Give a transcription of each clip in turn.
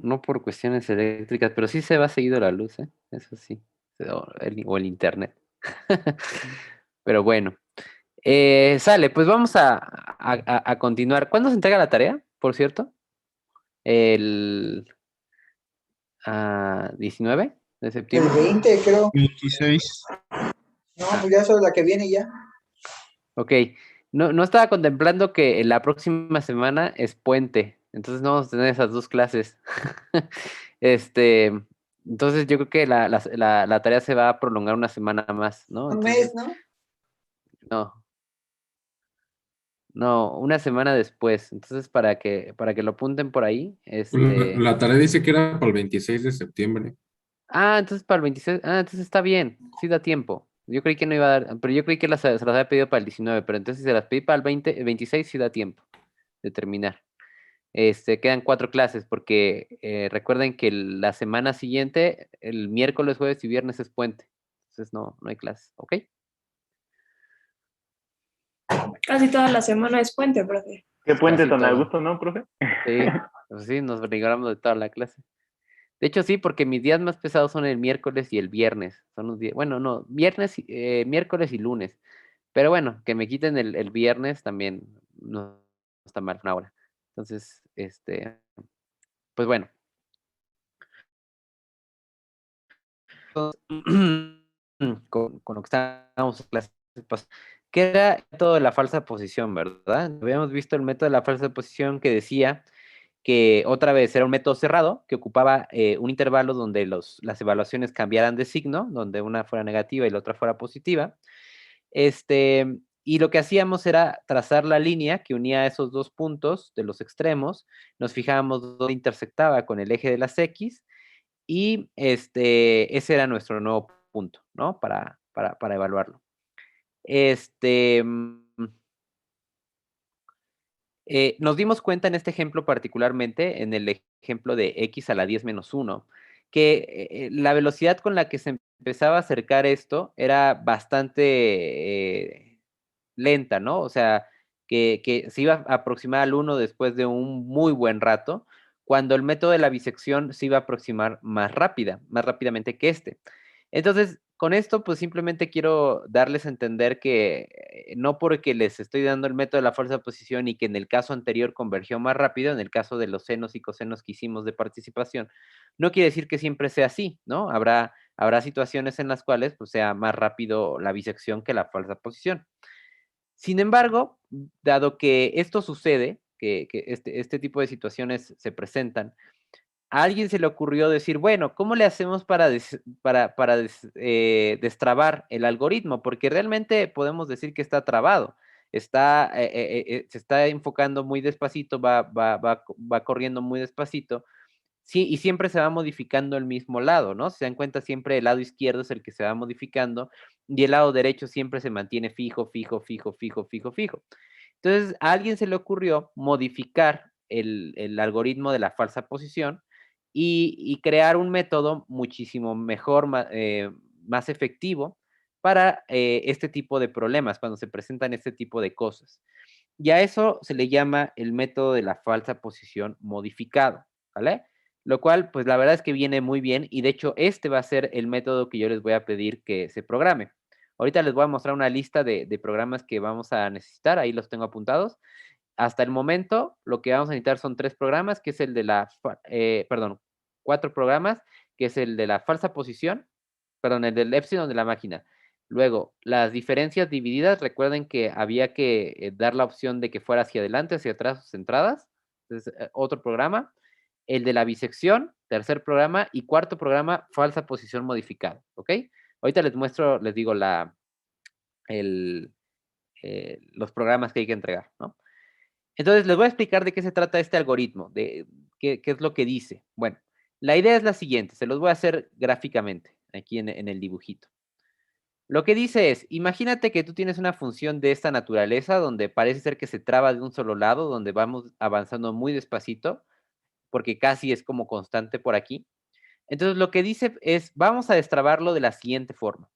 no por cuestiones eléctricas, pero sí se va seguido la luz, ¿eh? Eso sí, o el internet. Pero bueno, sale, pues vamos a continuar. ¿Cuándo se entrega la tarea, por cierto? El 19 de El septiembre. 20, creo. 26. No, Ah, pues ya solo la que viene ya. ok. No estaba contemplando que la próxima semana es puente, entonces no vamos a tener esas dos clases. Este, entonces yo creo que la tarea se va a prolongar una semana más, ¿no? Un mes, Entonces, ¿no? no, no, una semana después. Entonces, para que lo apunten por ahí, La tarea dice que era para el 26 de septiembre. entonces para el 26, entonces está bien, sí da tiempo. Yo creí que no iba a dar, pero yo creí que se las había pedido para el 19, pero entonces si se las pedí para el 26 sí da tiempo de terminar. Quedan 4 clases porque recuerden que la semana siguiente, el miércoles, jueves y viernes es puente. Entonces no hay clases, ¿ok? Casi toda la semana es puente, profe. Qué puente Casi tan a todo. gusto, ¿no, profe? Sí, pues sí, nos libramos de toda la clase. De hecho, sí, porque mis días más pesados son el miércoles y el viernes. Son los días, bueno, no, miércoles y lunes. Pero bueno, que me quiten el viernes también no está mal, una hora. Entonces, pues bueno. Con lo que estábamos en clases pasadas, que era el método de la falsa posición, ¿verdad? Habíamos visto el método de la falsa posición que decía que otra vez era un método cerrado que ocupaba un intervalo donde las evaluaciones cambiaran de signo, donde una fuera negativa y la otra fuera positiva. Y lo que hacíamos era trazar la línea que unía esos dos puntos de los extremos, nos fijábamos dónde intersectaba con el eje de las X y ese era nuestro nuevo punto, ¿no? Para evaluarlo. Nos dimos cuenta en este ejemplo particularmente, en el ejemplo de x a la 10 menos 1, que la velocidad con la que se empezaba a acercar esto era bastante lenta, ¿no? O sea, que se iba a aproximar al 1 después de un muy buen rato, cuando el método de la bisección se iba a aproximar más rápidamente que este. Entonces, con esto, pues simplemente quiero darles a entender que no porque les estoy dando el método de la falsa posición y que en el caso anterior convergió más rápido, en el caso de los senos y cosenos que hicimos de participación, no quiere decir que siempre sea así, ¿no? Habrá situaciones en las cuales pues, sea más rápido la bisección que la falsa posición. Sin embargo, dado que esto sucede, que este tipo de situaciones se presentan, a alguien se le ocurrió decir, bueno, ¿cómo le hacemos para destrabar el algoritmo? Porque realmente podemos decir que está trabado, se está enfocando muy despacito, va corriendo muy despacito, sí, y siempre se va modificando el mismo lado, ¿no? Si se dan cuenta, siempre el lado izquierdo es el que se va modificando y el lado derecho siempre se mantiene fijo, fijo, fijo, fijo, fijo, fijo. Entonces, a alguien se le ocurrió modificar el algoritmo de la falsa posición y crear un método muchísimo mejor, más efectivo para este tipo de problemas, cuando se presentan este tipo de cosas. Y a eso se le llama el método de la falsa posición modificado, ¿vale? Lo cual, pues la verdad es que viene muy bien y de hecho este va a ser el método que yo les voy a pedir que se programe. Ahorita les voy a mostrar una lista de programas que vamos a necesitar, ahí los tengo apuntados. Hasta el momento, lo que vamos a necesitar son 3 programas, que es el de perdón, 4 programas, que es el de la falsa posición, perdón, el del epsilon de la máquina. Luego, las diferencias divididas, recuerden que había que dar la opción de que fuera hacia adelante, hacia atrás, sus entradas. Entonces, otro programa. El de la bisección, tercer programa. Y cuarto programa, falsa posición modificada. ¿Ok? Ahorita les muestro, les digo, los programas que hay que entregar, ¿no? Entonces, les voy a explicar de qué se trata este algoritmo, de qué es lo que dice. Bueno, la idea es la siguiente, se los voy a hacer gráficamente, aquí en el dibujito. Lo que dice es, imagínate que tú tienes una función de esta naturaleza donde parece ser que se traba de un solo lado, donde vamos avanzando muy despacito, porque casi es como constante por aquí. Entonces, lo que dice es, vamos a destrabarlo de la siguiente forma.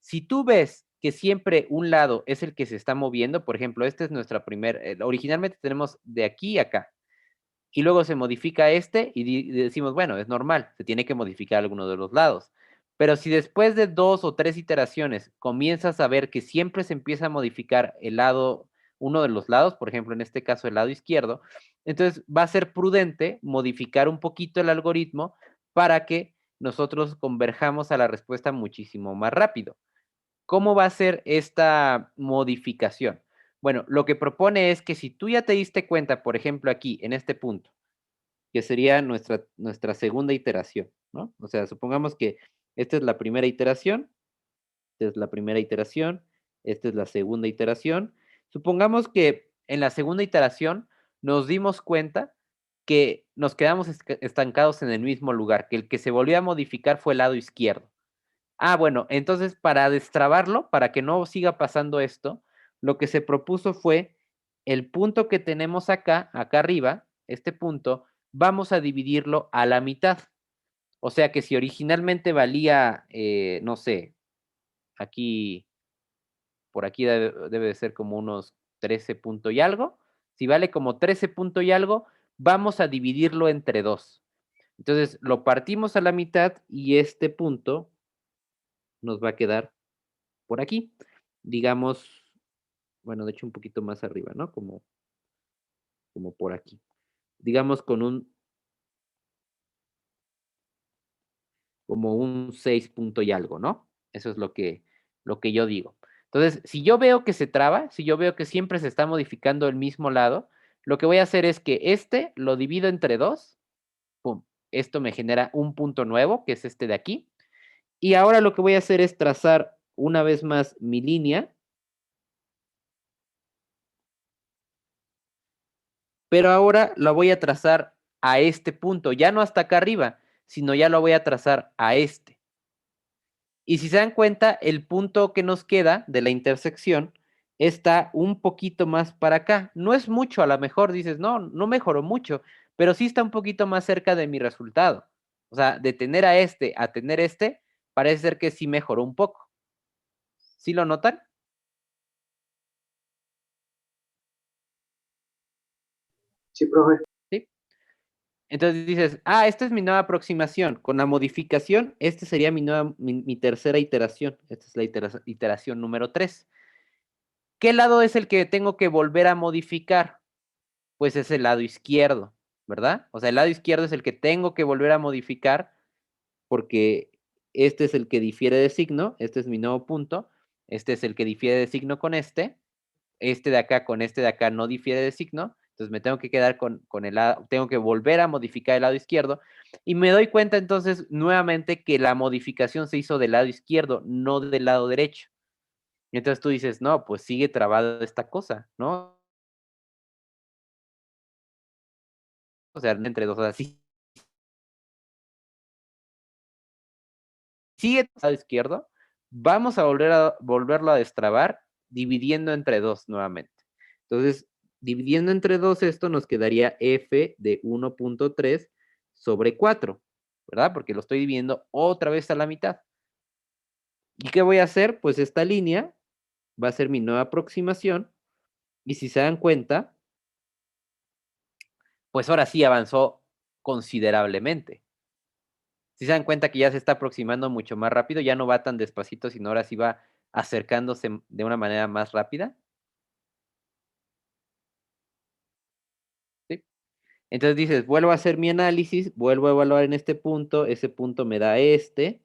Si tú ves que siempre un lado es el que se está moviendo, por ejemplo, esta es nuestra originalmente tenemos de aquí a acá. y luego se modifica este y decimos, bueno, es normal, se tiene que modificar alguno de los lados. Pero si después de 2 o 3 iteraciones comienzas a ver que siempre se empieza a modificar el lado, uno de los lados, por ejemplo, en este caso el lado izquierdo, entonces va a ser prudente modificar un poquito el algoritmo para que nosotros converjamos a la respuesta muchísimo más rápido. ¿Cómo va a ser esta modificación? Bueno, lo que propone es que si tú ya te diste cuenta, por ejemplo, aquí, en este punto, que sería nuestra segunda iteración, ¿no? O sea, supongamos que esta es la primera iteración, esta es la primera iteración, esta es la segunda iteración. Supongamos que en la segunda iteración nos dimos cuenta que nos quedamos estancados en el mismo lugar, que el que se volvió a modificar fue el lado izquierdo. Ah, bueno, entonces para destrabarlo, para que no siga pasando esto, lo que se propuso fue el punto que tenemos acá arriba, este punto, vamos a dividirlo a la mitad. O sea que si originalmente valía, no sé, aquí, por aquí debe de ser como unos 13 punto y algo. Si vale como 13 punto y algo, vamos a dividirlo entre 2. Entonces lo partimos a la mitad y este punto nos va a quedar por aquí, digamos, bueno, de hecho un poquito más arriba, ¿no? Como por aquí. Digamos como un 6 punto y algo, ¿no? Eso es lo que yo digo. Entonces, si yo veo que se traba, si yo veo que siempre se está modificando el mismo lado, lo que voy a hacer es que este lo divido entre 2, pum, esto me genera un punto nuevo, que es este de aquí, y ahora lo que voy a hacer es trazar una vez más mi línea, pero ahora la voy a trazar a este punto, ya no hasta acá arriba, sino ya lo voy a trazar a este. Y si se dan cuenta, el punto que nos queda de la intersección está un poquito más para acá. No es mucho, a lo mejor dices, no, no mejoró mucho, pero sí está un poquito más cerca de mi resultado. O sea, de tener a este a tener este, parece ser que sí mejoró un poco. ¿Sí lo notan? Sí, profe. Sí. Entonces dices, ah, esta es mi nueva aproximación. Con la modificación, esta sería mi tercera iteración. Esta es la iteración número 3. ¿Qué lado es el que tengo que volver a modificar? Pues es el lado izquierdo, ¿verdad? O sea, el lado izquierdo es el que tengo que volver a modificar porque este es el que difiere de signo, este es mi nuevo punto, este es el que difiere de signo con este de acá con este de acá no difiere de signo, entonces me tengo que quedar con el lado, tengo que volver a modificar el lado izquierdo, y me doy cuenta entonces nuevamente que la modificación se hizo del lado izquierdo, no del lado derecho. Y entonces tú dices, no, pues sigue trabada esta cosa, ¿no? O sea, entre dos, o sea, sí, sigue del lado izquierdo, vamos a volverlo a destrabar dividiendo entre 2 nuevamente. Entonces, dividiendo entre 2 esto nos quedaría f de 1.3 sobre 4, ¿verdad? Porque lo estoy dividiendo otra vez a la mitad. ¿Y qué voy a hacer? Pues esta línea va a ser mi nueva aproximación y si se dan cuenta, pues ahora sí avanzó considerablemente. Si se dan cuenta que ya se está aproximando mucho más rápido, ya no va tan despacito, sino ahora sí va acercándose de una manera más rápida. ¿Sí? Entonces dices, vuelvo a hacer mi análisis, vuelvo a evaluar en este punto, ese punto me da este,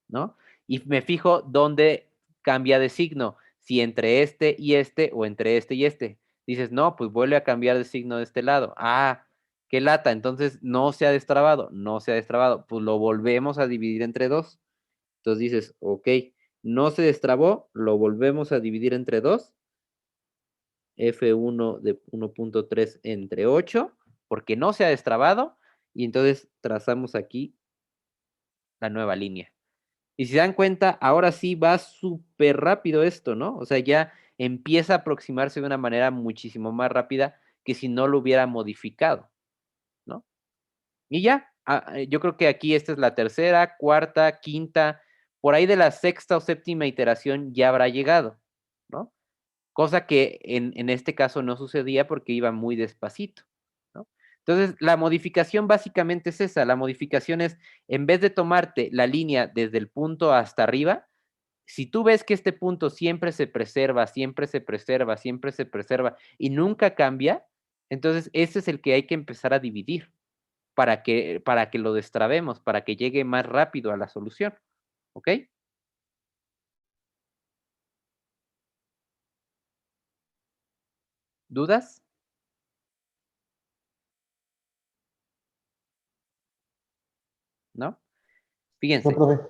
¿no? Y me fijo dónde cambia de signo, si entre este y este o entre este y este. Dices, no, pues vuelve a cambiar de signo de este lado. Ah, qué lata, entonces no se ha destrabado, no se ha destrabado. Pues lo volvemos a dividir entre 2. Entonces dices, ok, no se destrabó, lo volvemos a dividir entre 2. F1 de 1.3 entre 8, porque no se ha destrabado, y entonces trazamos aquí la nueva línea. Y si se dan cuenta, ahora sí va súper rápido esto, ¿no? O sea, ya empieza a aproximarse de una manera muchísimo más rápida que si no lo hubiera modificado, ¿no? Y ya, yo creo que aquí esta es la tercera, cuarta, quinta, por ahí de la sexta o séptima iteración ya habrá llegado, ¿no? Cosa que en este caso no sucedía porque iba muy despacito, ¿no? Entonces, la modificación básicamente es esa. La modificación es, en vez de tomarte la línea desde el punto hasta arriba, si tú ves que este punto siempre se preserva, siempre se preserva, siempre se preserva y nunca cambia, entonces ese es el que hay que empezar a dividir para que lo destrabemos, para que llegue más rápido a la solución. ¿Ok? ¿Dudas? ¿No? No, Fíjense, profe.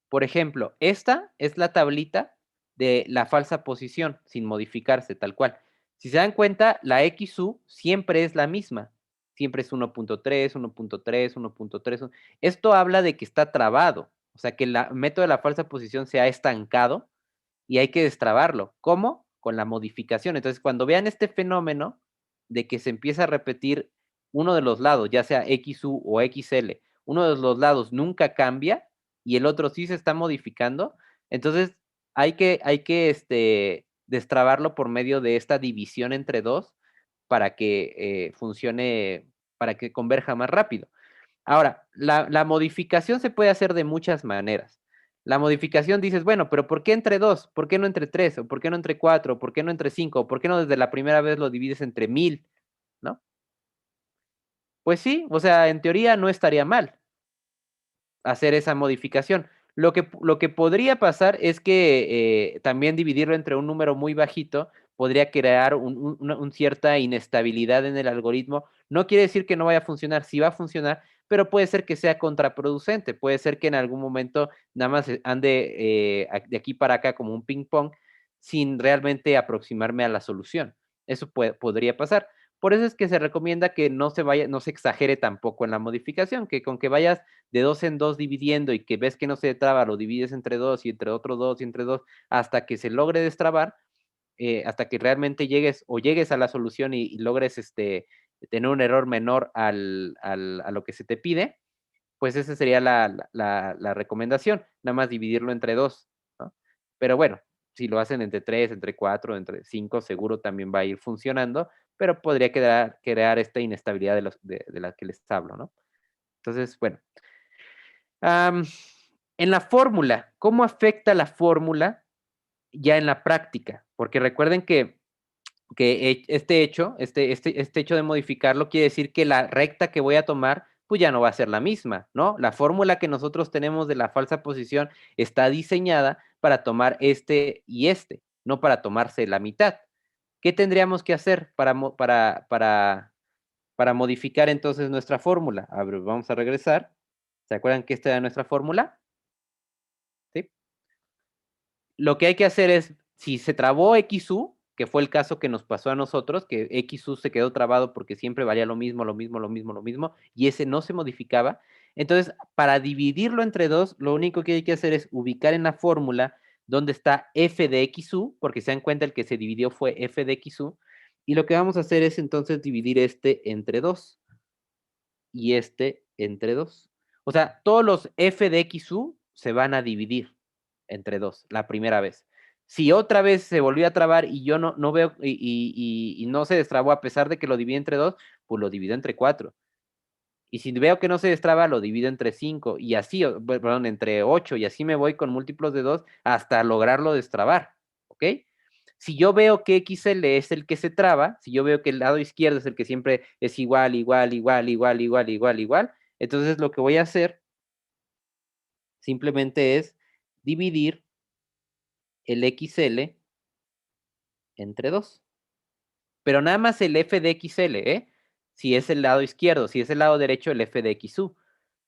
por ejemplo, esta es la tablita de la falsa posición, sin modificarse, tal cual. Si se dan cuenta, la XU siempre es la misma. Siempre es 1.3, 1.3, 1.3. Esto habla de que está trabado. O sea, que el método de la falsa posición se ha estancado y hay que destrabarlo. ¿Cómo? Con la modificación. Entonces, cuando vean este fenómeno de que se empieza a repetir uno de los lados, ya sea XU o XL, uno de los lados nunca cambia y el otro sí se está modificando, entonces hay que destrabarlo por medio de esta división entre dos para que funcione, para que converja más rápido. Ahora, la modificación se puede hacer de muchas maneras. La modificación dices, bueno, pero ¿por qué entre dos? ¿Por qué no entre tres? ¿O por qué no entre cuatro? ¿Por qué no entre cinco? ¿Por qué no desde la primera vez lo divides entre 1000? ¿No? Pues sí, o sea, en teoría no estaría mal hacer esa modificación. Lo que podría pasar es que también dividirlo entre un número muy bajito podría crear una cierta inestabilidad en el algoritmo. No quiere decir que no vaya a funcionar, sí va a funcionar, pero puede ser que sea contraproducente. Puede ser que en algún momento nada más ande de aquí para acá como un ping pong sin realmente aproximarme a la solución. Eso podría pasar. Por eso es que se recomienda que no se vaya, no se exagere tampoco en la modificación, que con que vayas de dos en dos dividiendo y que ves que no se traba, lo divides entre dos y entre otros dos y entre dos hasta que se logre destrabar, hasta que realmente llegues a la solución y logres tener un error menor a lo que se te pide, pues esa sería la recomendación, nada más dividirlo entre dos, ¿no? Pero bueno, si lo hacen entre tres, entre cuatro, entre cinco, seguro también va a ir funcionando, pero podría crear esta inestabilidad de la que les hablo, ¿no? Entonces, bueno, Am, en la fórmula, ¿cómo afecta la fórmula ya en la práctica? Porque recuerden que este hecho de modificarlo quiere decir que la recta que voy a tomar, pues ya no va a ser la misma, ¿no? La fórmula que nosotros tenemos de la falsa posición está diseñada para tomar este y este, no para tomarse la mitad. ¿Qué tendríamos que hacer para modificar entonces nuestra fórmula? A ver, vamos a regresar. ¿Se acuerdan que esta era nuestra fórmula? ¿Sí? Lo que hay que hacer es, si se trabó XU, que fue el caso que nos pasó a nosotros, que XU se quedó trabado porque siempre valía lo mismo, lo mismo, lo mismo, lo mismo, y ese no se modificaba. Entonces, para dividirlo entre dos, lo único que hay que hacer es ubicar en la fórmula donde está f de XU, porque se dan cuenta el que se dividió fue f de XU, y lo que vamos a hacer es entonces dividir este entre 2 y este entre 2. O sea, todos los f de XU se van a dividir entre 2 la primera vez. Si otra vez se volvió a trabar y yo no veo y no se destrabó a pesar de que lo dividí entre 2, pues lo divido entre 4. Y si veo que no se destraba, lo divido entre 5 y así, perdón, entre 8 y así me voy con múltiplos de 2 hasta lograrlo destrabar. ¿Ok? Si yo veo que XL es el que se traba, si yo veo que el lado izquierdo es el que siempre es igual, igual, igual, igual, igual, igual, igual, entonces lo que voy a hacer simplemente es dividir el XL entre 2. Pero nada más el f de XL, ¿eh? Si es el lado izquierdo, si es el lado derecho, el f de XU.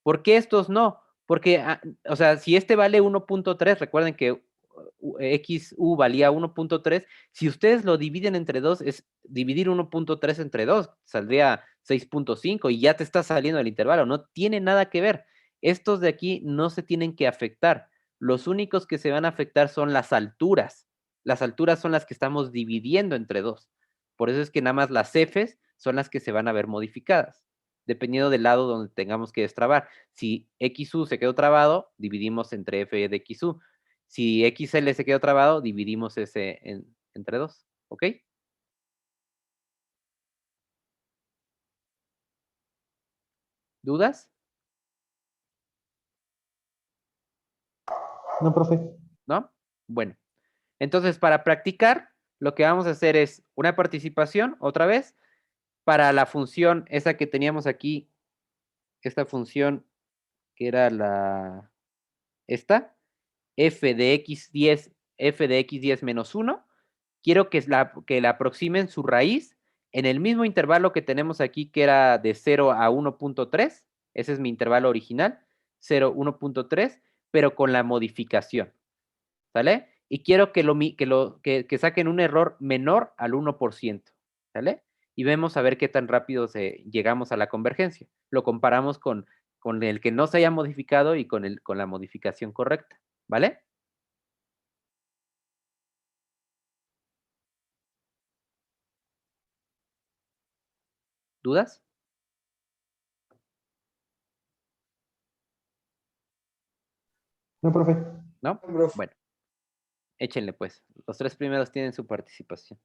¿Por qué estos no? Porque, o sea, si este vale 1.3, recuerden que XU valía 1.3, si ustedes lo dividen entre 2, es dividir 1.3 entre 2, saldría 6.5 y ya te está saliendo el intervalo, no tiene nada que ver. Estos de aquí no se tienen que afectar. Los únicos que se van a afectar son las alturas. Las alturas son las que estamos dividiendo entre 2. Por eso es que nada más las Fs son las que se van a ver modificadas, dependiendo del lado donde tengamos que destrabar. Si XU se quedó trabado, dividimos entre F de XU. Si XL se quedó trabado, dividimos ese entre 2. ¿Ok? ¿Dudas? No, profe. ¿No? Bueno, entonces para practicar, lo que vamos a hacer es una participación, otra vez, para la función esa que teníamos aquí, esta función que era esta, f de x10 menos 1, quiero que la aproximen su raíz en el mismo intervalo que tenemos aquí, que era de 0 a 1.3, ese es mi intervalo original, 0, 1.3, pero con la modificación, ¿sale? Y quiero que saquen un error menor al 1%, ¿sale? Y vemos a ver qué tan rápido llegamos a la convergencia. Lo comparamos con el que no se haya modificado y con la modificación correcta, ¿vale? ¿Dudas? No, profe. ¿No? Profe. Bueno, échenle pues. Los 3 primeros tienen su participación.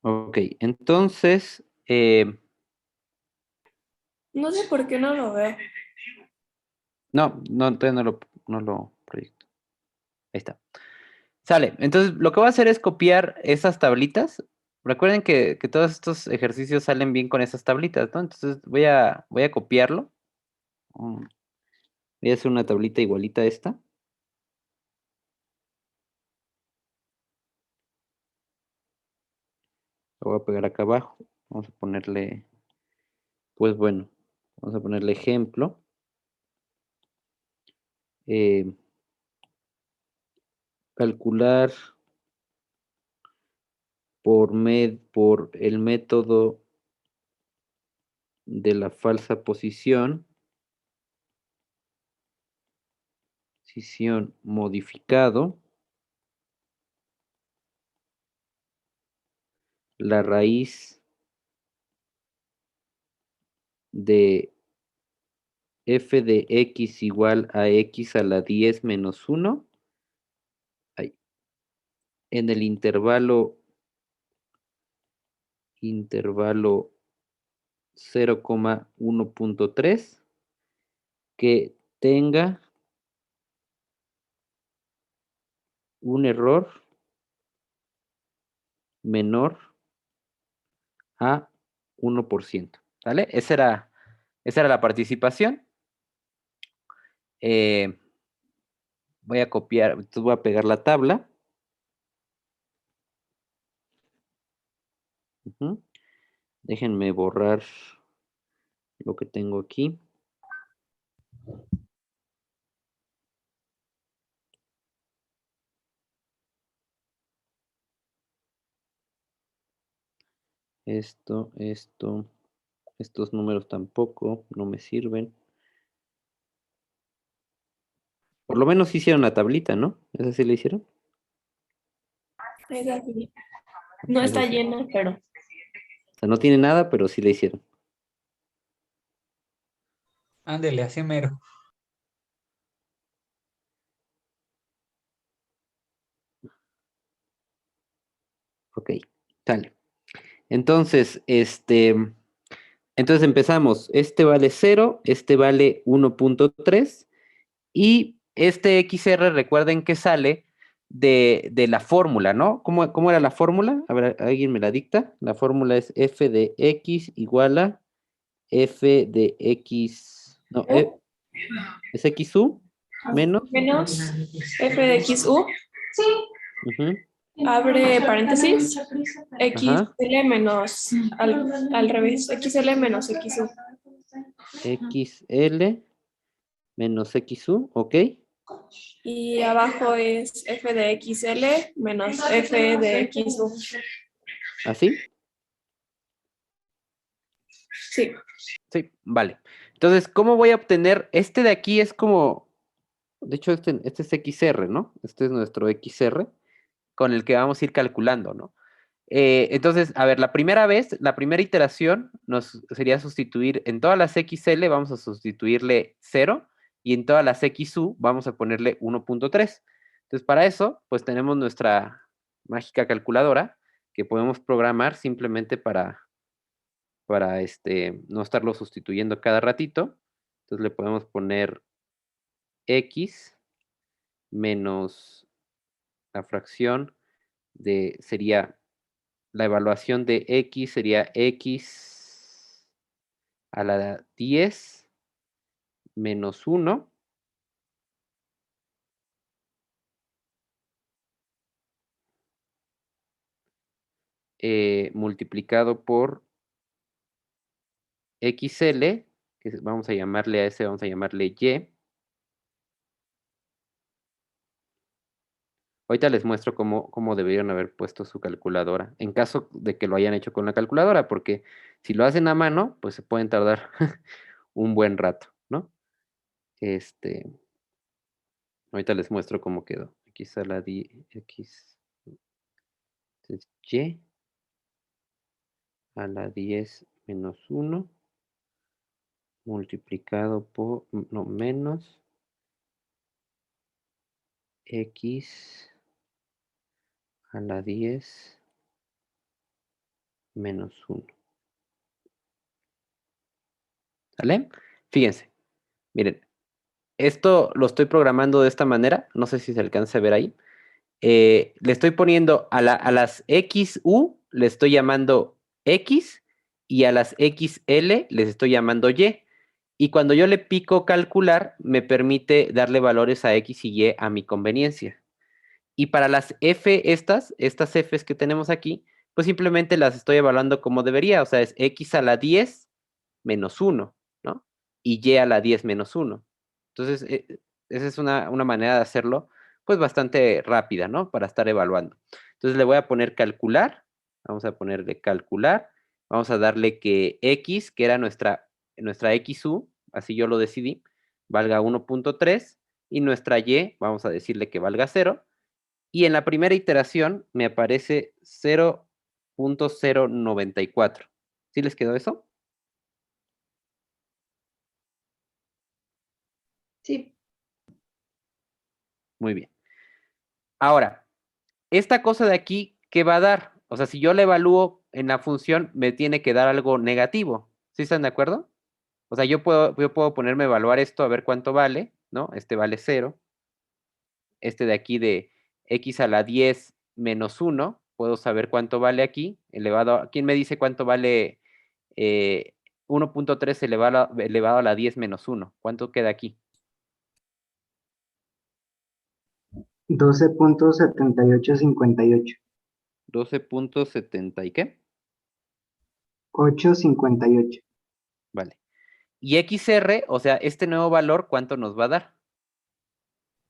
Ok, entonces, No sé por qué no lo veo. no, entonces no lo proyecto. Ahí está. Sale. Entonces, lo que voy a hacer es copiar esas tablitas. Recuerden que todos estos ejercicios salen bien con esas tablitas, ¿no? Entonces, voy a copiarlo. Voy a hacer una tablita igualita a esta. Lo voy a pegar acá abajo. Vamos a ponerle, pues bueno, vamos a ponerle ejemplo. Eh, calcular por el método de la falsa posición modificado, la raíz de f de x igual a x a la 10 menos 1 en el intervalo 0,1.3 que tenga un error menor a 1%. ¿Vale? Esa era la participación. Voy a copiar, entonces voy a pegar la tabla. Déjenme borrar lo que tengo aquí. Estos números tampoco no me sirven. Por lo menos hicieron la tablita, ¿no? ¿Esa sí la hicieron? Es así. No Esa está sí. llena, pero O sea, no tiene nada, pero sí la hicieron. Ándele, así mero. Ok, sale. Entonces, entonces empezamos. Este vale 0, este vale 1.3 y este XR, recuerden que sale de la fórmula, ¿no? ¿Cómo era la fórmula? A ver, ¿alguien me la dicta? La fórmula es f de x igual a f de x, no, es xu menos, menos f de x u, ujú, abre paréntesis, ajá, xl menos al revés, xl menos xu. xl menos xu, ok, Y abajo es f de xl menos f de xu. así, Sí. sí, vale. Entonces, ¿cómo voy a obtener? Este de aquí es como, de hecho, este es XR, ¿no? Este es nuestro XR con el que vamos a ir calculando, ¿no? Entonces, a ver, la primera iteración nos sería sustituir en todas las XL, vamos a sustituirle 0 y en todas las XU vamos a ponerle 1.3. Entonces, para eso, pues tenemos nuestra mágica calculadora que podemos programar simplemente para no estarlo sustituyendo cada ratito. Entonces, le podemos poner X menos la fracción sería la evaluación de X sería X a la 10 menos 1 multiplicado por XL, que vamos a llamarle a ese, vamos a llamarle Y. Ahorita les muestro cómo deberían haber puesto su calculadora, en caso de que lo hayan hecho con la calculadora, porque si lo hacen a mano, pues se pueden tardar un buen rato, ¿no? Ahorita les muestro cómo quedó. X a la 10, X, entonces, Y a la 10 menos 1 multiplicado por, no, menos X a la 10 menos 1. ¿Vale? Fíjense, miren, esto lo estoy programando de esta manera, no sé si se alcanza a ver ahí. Le estoy poniendo a las XU, le estoy llamando X, y a las XL les estoy llamando Y. Y cuando yo le pico calcular, me permite darle valores a X y Y a mi conveniencia. Y para las F, estas Fs que tenemos aquí, pues simplemente las estoy evaluando como debería, o sea, es X a la 10 menos 1, ¿no? Y Y a la 10 menos 1. Entonces, esa es una manera de hacerlo, pues bastante rápida, ¿no? Para estar evaluando. Entonces le voy a poner calcular, vamos a ponerle calcular, vamos a darle que X, que era nuestra XU, así yo lo decidí, valga 1.3, y nuestra Y, vamos a decirle que valga 0, y en la primera iteración me aparece 0.094. ¿Sí les quedó eso? Sí. Muy bien. Ahora, esta cosa de aquí, ¿qué va a dar? O sea, si yo la evalúo en la función, me tiene que dar algo negativo. ¿Sí están de acuerdo? O sea, yo puedo ponerme a evaluar esto a ver cuánto vale, ¿no? Este vale 0. Este de aquí de x a la 10 menos 1, puedo saber cuánto vale aquí, elevado a, ¿quién me dice cuánto vale 1.3 elevado a la 10 menos 1? ¿Cuánto queda aquí? 12.7858. 12.70 y qué? 858. Vale. Y XR, o sea, este nuevo valor, ¿cuánto nos va a dar?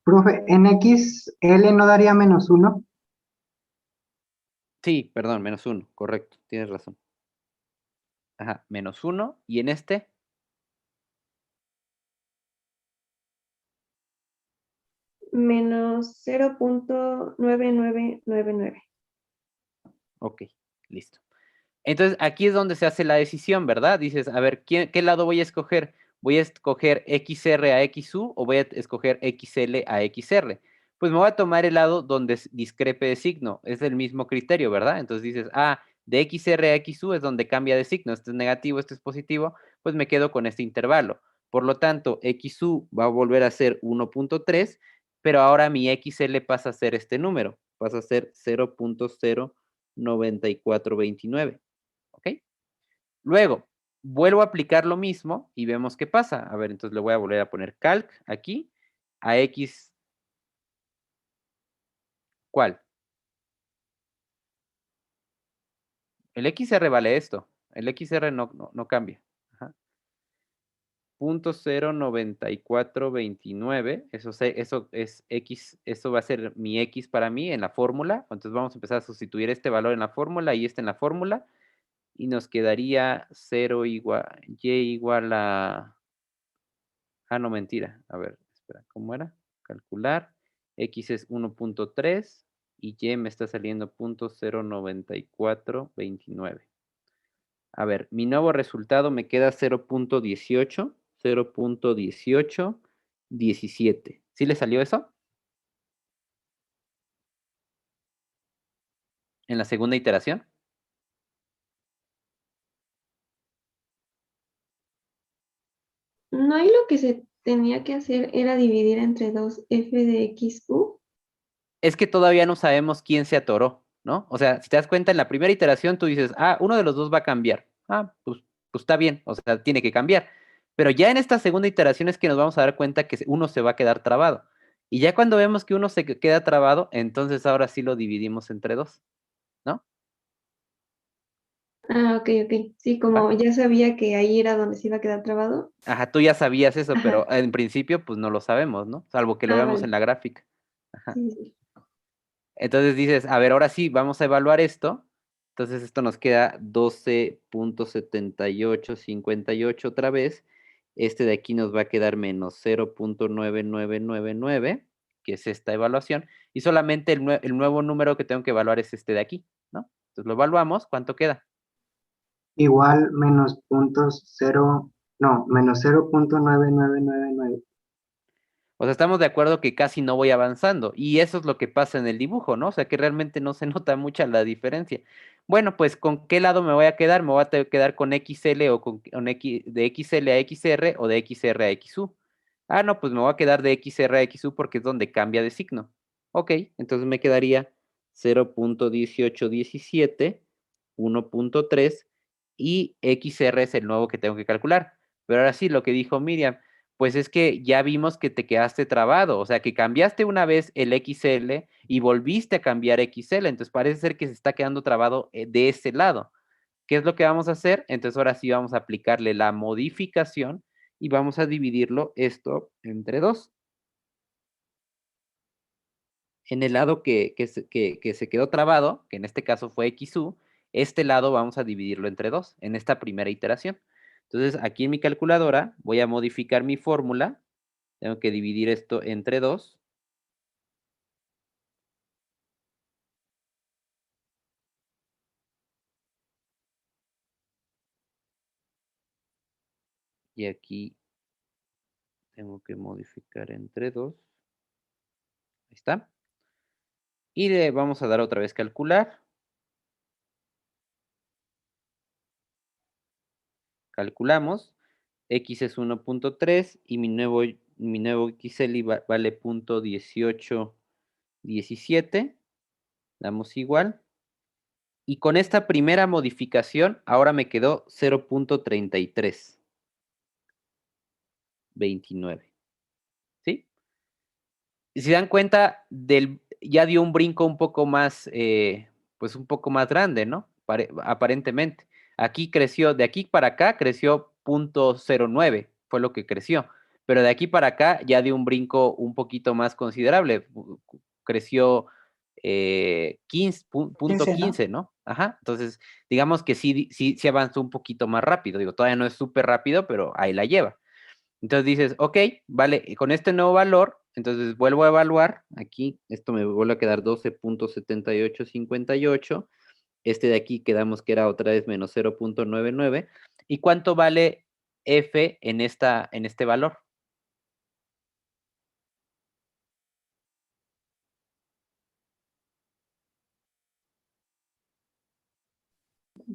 Profe, en XL no daría menos 1. Sí, perdón, menos 1, correcto, tienes razón. Ajá, menos 1, y en este, Menos 0.9999. ok, listo. Entonces, aquí es donde se hace la decisión, ¿verdad? Dices, a ver, ¿qué lado voy a escoger? ¿Voy a escoger XR a XU o voy a escoger XL a XR? Pues me voy a tomar el lado donde discrepe de signo. Es el mismo criterio, ¿verdad? Entonces dices, de XR a XU es donde cambia de signo. Este es negativo, este es positivo. Pues me quedo con este intervalo. Por lo tanto, XU va a volver a ser 1.3, pero ahora mi XL pasa a ser este número. Pasa a ser 0.09429. ¿Ok? Luego, vuelvo a aplicar lo mismo y vemos qué pasa. A ver, entonces le voy a volver a poner calc aquí, a X, ¿cuál? El XR vale esto, el XR no cambia. Ajá. 0.09429, eso es X, eso va a ser mi X para mí en la fórmula. Entonces vamos a empezar a sustituir este valor en la fórmula y este en la fórmula. Y nos quedaría 0 igual, Y igual a... no, mentira. A ver, espera, ¿cómo era? Calcular. X es 1.3 y Y me está saliendo 0.09429. A ver, mi nuevo resultado me queda 0.18, 0.1817. ¿Sí le salió eso? En la segunda iteración. No, hay lo que se tenía que hacer era dividir entre dos f de XU. Es que todavía no sabemos quién se atoró, ¿no? O sea, si te das cuenta, en la primera iteración tú dices, uno de los dos va a cambiar. Pues está bien, o sea, tiene que cambiar. Pero ya en esta segunda iteración es que nos vamos a dar cuenta que uno se va a quedar trabado. Y ya cuando vemos que uno se queda trabado, entonces ahora sí lo dividimos entre dos, ¿no? Ok, ok. Sí, ¿Va? como ya sabía que ahí era donde se iba a quedar trabado. Ajá, tú ya sabías eso, Ajá. pero en principio pues no lo sabemos, ¿no? Salvo que lo veamos en Vale. la gráfica. Ajá. Sí, sí. Entonces dices, a ver, ahora sí, vamos a evaluar esto. Entonces esto nos queda 12.7858 otra vez. Este de aquí nos va a quedar menos 0.9999, que es esta evaluación. Y solamente el nuevo número que tengo que evaluar es este de aquí, ¿no? Entonces lo evaluamos, ¿cuánto queda? Igual menos 0.9999. O sea, estamos de acuerdo que casi no voy avanzando. Y eso es lo que pasa en el dibujo, ¿no? O sea, que realmente no se nota mucha la diferencia. Bueno, pues, ¿con qué lado me voy a quedar? Me voy a quedar con XL o con X, de XL a XR o de XR a XU. Ah, no, pues me voy a quedar de XR a XU porque es donde cambia de signo. Ok, entonces me quedaría 0.1817, 1.3 y XR es el nuevo que tengo que calcular. Pero ahora sí, lo que dijo Miriam, pues es que ya vimos que te quedaste trabado, o sea, que cambiaste una vez el XL y volviste a cambiar XL, entonces parece ser que se está quedando trabado de ese lado. ¿Qué es lo que vamos a hacer? Entonces ahora sí vamos a aplicarle la modificación y vamos a dividirlo esto entre 2. En el lado que se quedó trabado, que en este caso fue XU, este lado vamos a dividirlo entre 2 en esta primera iteración. Entonces aquí en mi calculadora voy a modificar mi fórmula. Tengo que dividir esto entre 2. Y aquí tengo que modificar entre 2. Ahí está. Y le vamos a dar otra vez calcular. Calculamos. X es 1.3 y mi nuevo XL vale 0.1817. Damos igual. Y con esta primera modificación, ahora me quedó 0.3329. ¿Sí? Y si dan cuenta, ya dio un brinco un poco más, pues un poco más grande, ¿no? Aparentemente. Aquí creció, de aquí para acá creció 0.09, fue lo que creció. Pero de aquí para acá ya dio un brinco un poquito más considerable. Creció 15, punto 15, ¿no? 15, ¿no? Ajá. Entonces, digamos que sí avanzó un poquito más rápido. Digo, todavía no es súper rápido, pero ahí la lleva. Entonces dices, ok, vale, con este nuevo valor, entonces vuelvo a evaluar, aquí esto me vuelve a quedar 12.7858, este de aquí quedamos que era otra vez menos 0.99, ¿y cuánto vale F en este valor?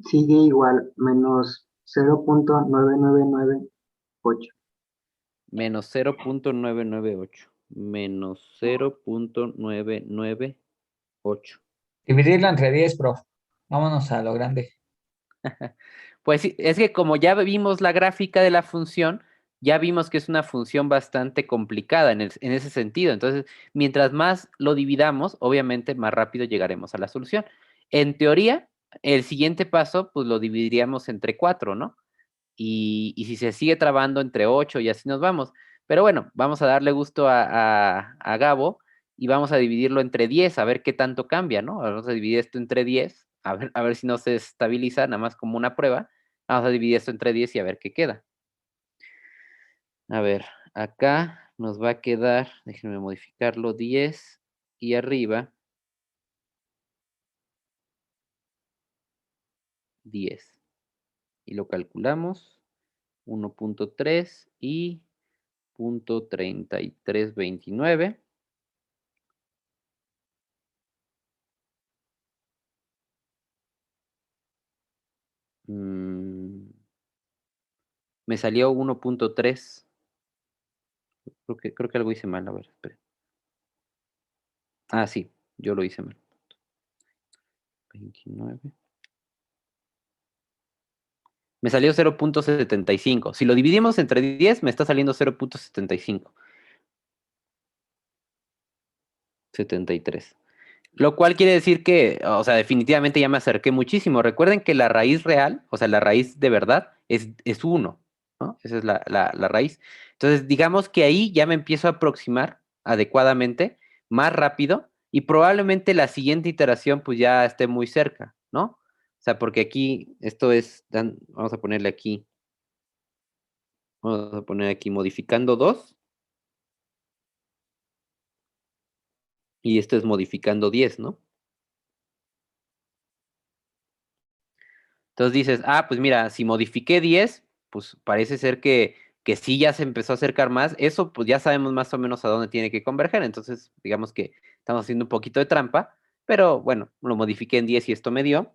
Sigue igual, menos 0.9998. Menos 0.998, menos 0.998. Dividirlo entre 10, prof. Vámonos a lo grande. Pues sí, es que como ya vimos la gráfica de la función, ya vimos que es una función bastante complicada en ese sentido. Entonces, mientras más lo dividamos, obviamente más rápido llegaremos a la solución. En teoría, el siguiente paso, pues lo dividiríamos entre 4, ¿no? Y si se sigue trabando entre 8 y así nos vamos. Pero bueno, vamos a darle gusto a Gabo y vamos a dividirlo entre 10, a ver qué tanto cambia, ¿no? Vamos a dividir esto entre 10, a ver si no se estabiliza, nada más como una prueba. Vamos a dividir esto entre 10 y a ver qué queda. A ver, acá nos va a quedar, déjenme modificarlo, 10 y arriba 10. Y lo calculamos, 1.3 y 0.3329. Me salió 1.3. Creo que algo hice mal, a ver, espere. Ah, sí, yo lo hice mal. 29. Me salió 0.75. Si lo dividimos entre 10, me está saliendo 0.75. 73. Lo cual quiere decir que, o sea, definitivamente ya me acerqué muchísimo. Recuerden que la raíz real, o sea, la raíz de verdad, es 1, ¿no? Esa es la raíz. Entonces, digamos que ahí ya me empiezo a aproximar adecuadamente, más rápido, y probablemente la siguiente iteración pues ya esté muy cerca, ¿no? O sea, porque aquí, esto es, vamos a ponerle aquí, vamos a poner aquí modificando 2, y esto es modificando 10, ¿no? Entonces dices, ah, pues mira, si modifiqué 10, pues parece ser que que sí ya se empezó a acercar más, eso pues ya sabemos más o menos a dónde tiene que converger, entonces digamos que estamos haciendo un poquito de trampa, pero bueno, lo modifiqué en 10 y esto me dio.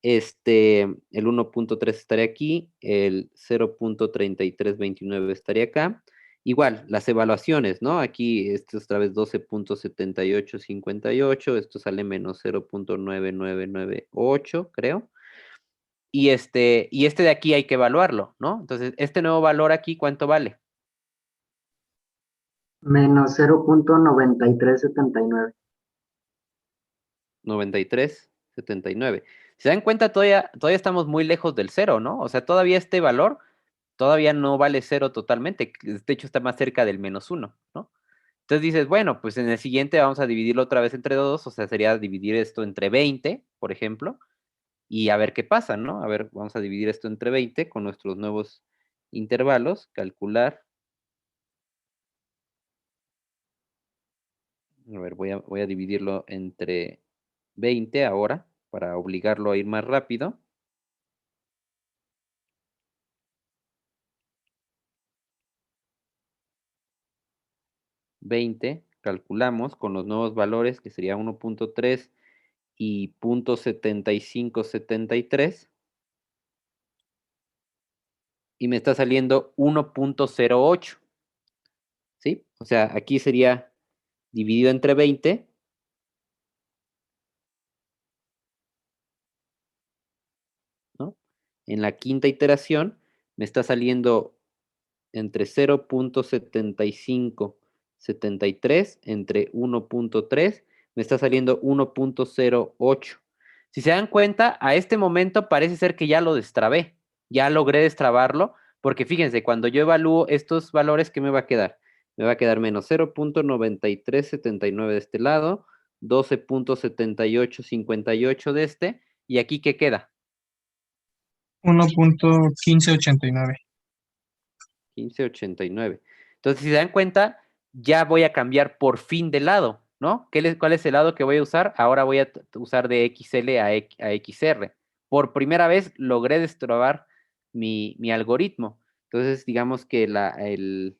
El 1.3 estaría aquí, el 0.3329 estaría acá. Igual, las evaluaciones, ¿no? Aquí, esto es otra vez 12.7858, esto sale menos 0.9998, creo. Y este de aquí hay que evaluarlo, ¿no? Entonces, este nuevo valor aquí, ¿cuánto vale? Menos 0.9379. 93.79. Si se dan cuenta, todavía estamos muy lejos del cero, ¿no? O sea, todavía este valor todavía no vale cero totalmente. De hecho, está más cerca del -1, ¿no? Entonces dices, bueno, pues en el siguiente vamos a dividirlo otra vez entre 2, o sea, sería dividir esto entre 20, por ejemplo, y a ver qué pasa, ¿no? A ver, vamos a dividir esto entre 20 con nuestros nuevos intervalos, calcular. A ver, voy a dividirlo entre 20 ahora para obligarlo a ir más rápido. 20, calculamos con los nuevos valores, que sería 1.3 y 0.7573, y me está saliendo 1.08, ¿sí? O sea, aquí sería dividido entre 20, ¿no? En la quinta iteración me está saliendo entre 0.7573 entre 1.3, me está saliendo 1.08. Si se dan cuenta, a este momento parece ser que ya lo destrabé, ya logré destrabarlo, porque fíjense, cuando yo evalúo estos valores, ¿qué me va a quedar? Me va a quedar menos 0.9379 de este lado, 12.7858 de este, y aquí ¿qué queda? 1.1589. 1589. Entonces, si se dan cuenta, ya voy a cambiar por fin de lado, ¿no? ¿Cuál es el lado que voy a usar? Ahora voy a usar de XL a XR. Por primera vez logré destrabar mi algoritmo. Entonces, digamos que el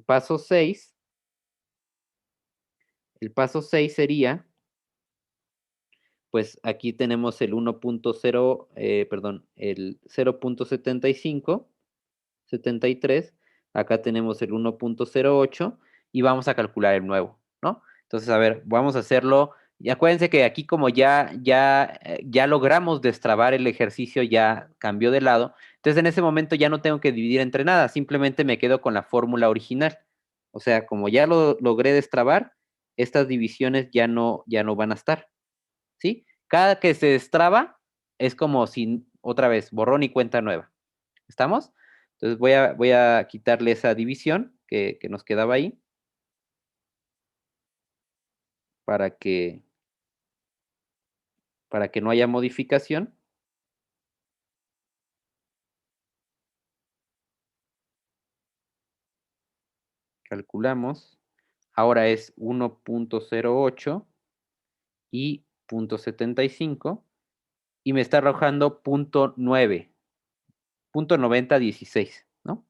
paso 6, sería, pues aquí tenemos el 1.0, perdón, el 0.7573. Acá tenemos el 1.08 y vamos a calcular el nuevo, ¿no? Entonces, a ver, vamos a hacerlo. Y acuérdense que aquí como ya logramos destrabar el ejercicio, ya cambió de lado. Entonces, en ese momento ya no tengo que dividir entre nada, simplemente me quedo con la fórmula original. O sea, como ya lo logré destrabar, estas divisiones ya no van a estar, ¿sí? Cada que se destraba es como si otra vez borrón y cuenta nueva. ¿Estamos? Entonces voy a quitarle esa división que nos quedaba ahí para que, para que no haya modificación. Calculamos. Ahora es 1.08 y 0.75 y me está arrojando 0.9, 0.9016, ¿no?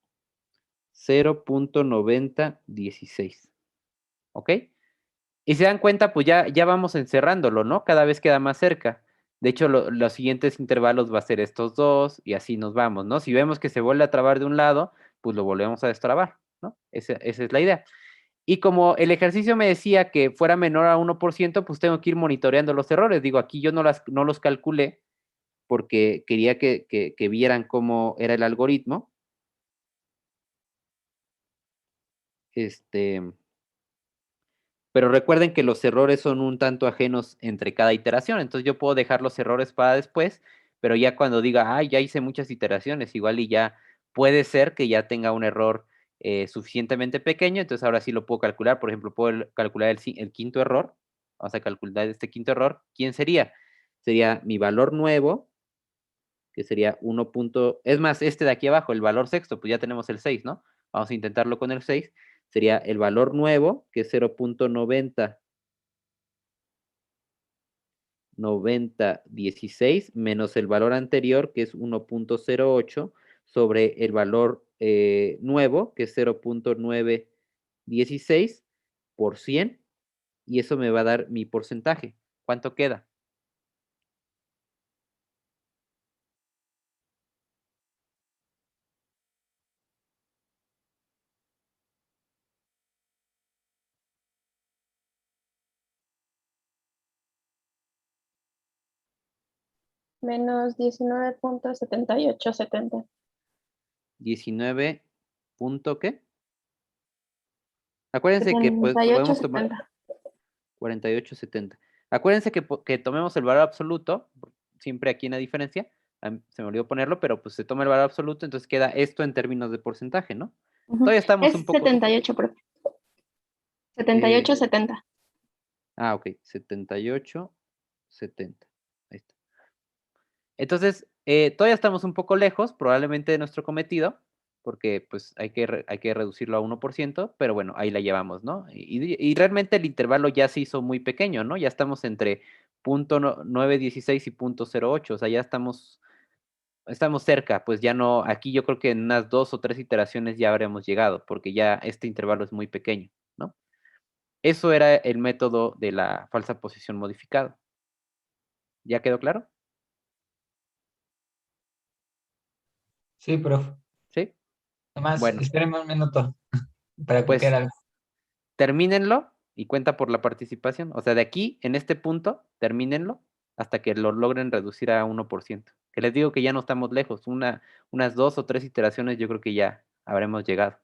0.9016. ¿Ok? Y se dan cuenta, pues ya vamos encerrándolo, ¿no? Cada vez queda más cerca. De hecho, los siguientes intervalos va a ser estos dos y así nos vamos, ¿no? Si vemos que se vuelve a trabar de un lado, pues lo volvemos a destrabar, ¿no? Esa es la idea. Y como el ejercicio me decía que fuera menor a 1%, pues tengo que ir monitoreando los errores. Digo, aquí yo no los calculé porque quería que vieran cómo era el algoritmo. Pero recuerden que los errores son un tanto ajenos entre cada iteración, entonces yo puedo dejar los errores para después, pero ya cuando diga, ay, ya hice muchas iteraciones, igual y ya puede ser que ya tenga un error suficientemente pequeño, entonces ahora sí lo puedo calcular, por ejemplo, puedo calcular el quinto error, vamos a calcular este quinto error, ¿quién sería? Sería mi valor nuevo, que sería 1. Es más, este de aquí abajo, el valor sexto, pues ya tenemos el 6, ¿no? Vamos a intentarlo con el 6. Sería el valor nuevo, que es 0.9016, menos el valor anterior, que es 1.08, sobre el valor nuevo, que es 0.916 por 100, y eso me va a dar mi porcentaje. ¿Cuánto queda? Menos 19.7870. 19 punto, ¿qué? Acuérdense que pues, Setenta y ocho podemos tomar setenta. 48,70. Acuérdense que tomemos el valor absoluto, siempre aquí en la diferencia, se me olvidó ponerlo, pero pues se toma el valor absoluto, entonces queda esto en términos de porcentaje, ¿no? Ujú. Todavía estamos un Es poco... 78, profe. 78,70. Ok, 78,70. Ahí está. Entonces, todavía estamos un poco lejos, probablemente, de nuestro cometido, porque pues hay que reducirlo a 1%, pero bueno, ahí la llevamos, ¿no? Y realmente el intervalo ya se hizo muy pequeño, ¿no? Ya estamos entre .916 y .08, o sea, ya estamos cerca, pues ya no, aquí yo creo que en unas 2 o 3 iteraciones ya habremos llegado, porque ya este intervalo es muy pequeño, ¿no? Eso era el método de la falsa posición modificada. ¿Ya quedó claro? Sí, profe. ¿Sí? Nomás, Bueno, espérenme un minuto para copiar pues algo. termínenlo y cuenta por la participación. O sea, de aquí, en este punto, termínenlo hasta que lo logren reducir a 1%. Que les digo que ya no estamos lejos. Unas 2 o 3 iteraciones yo creo que ya habremos llegado.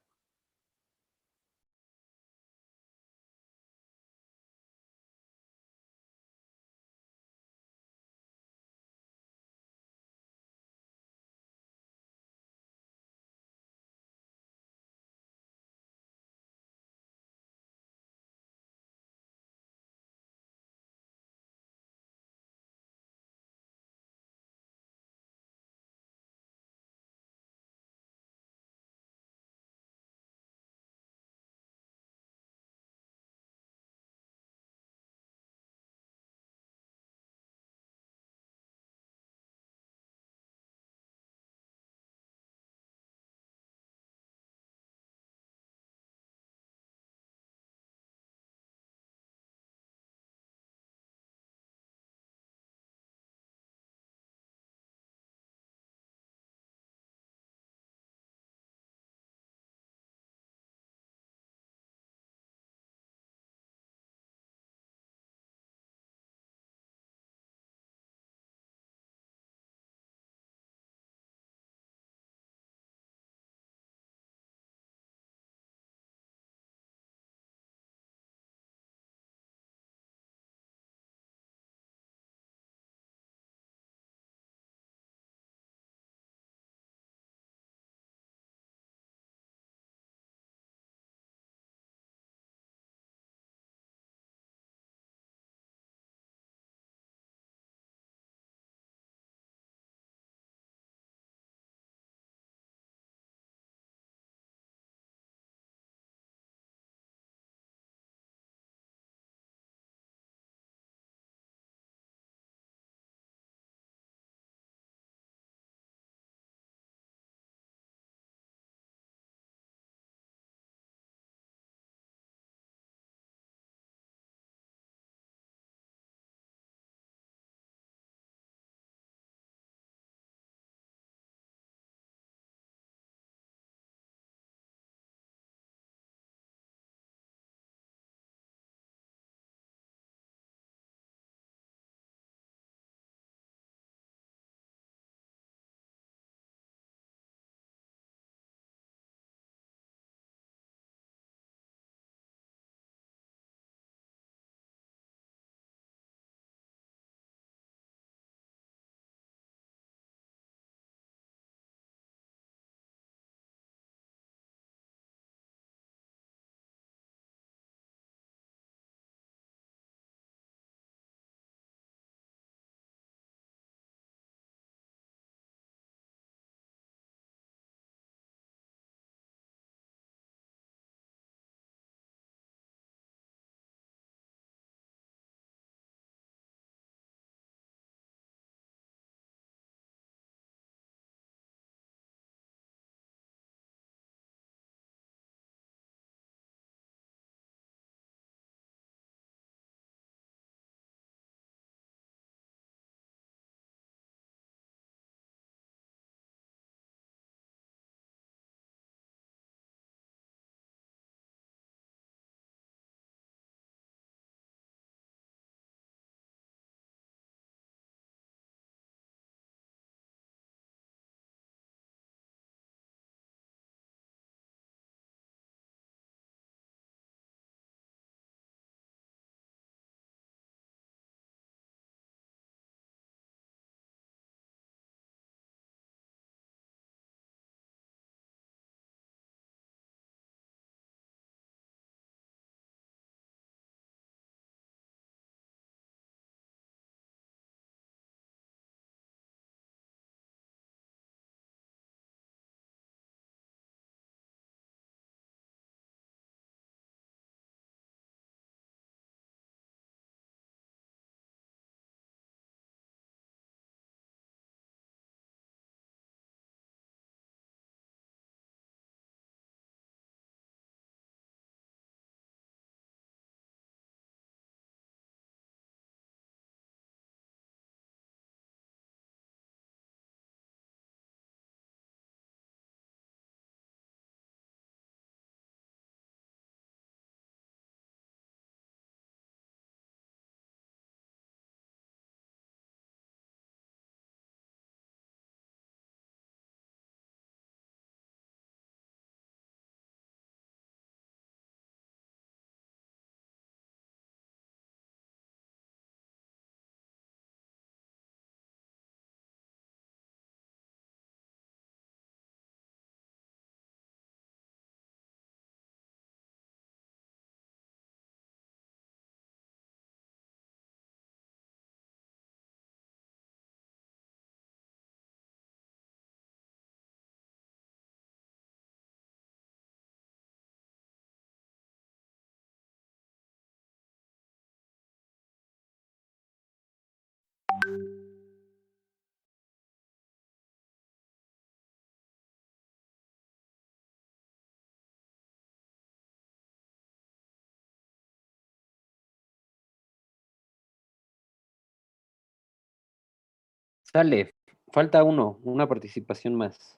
Sale, falta uno, una participación más.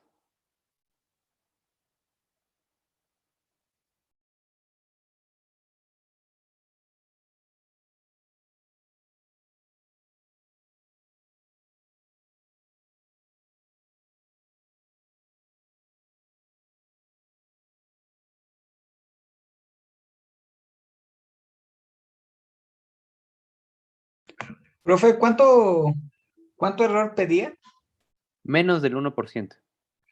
Profe, ¿cuánto error pedía? Menos del 1%.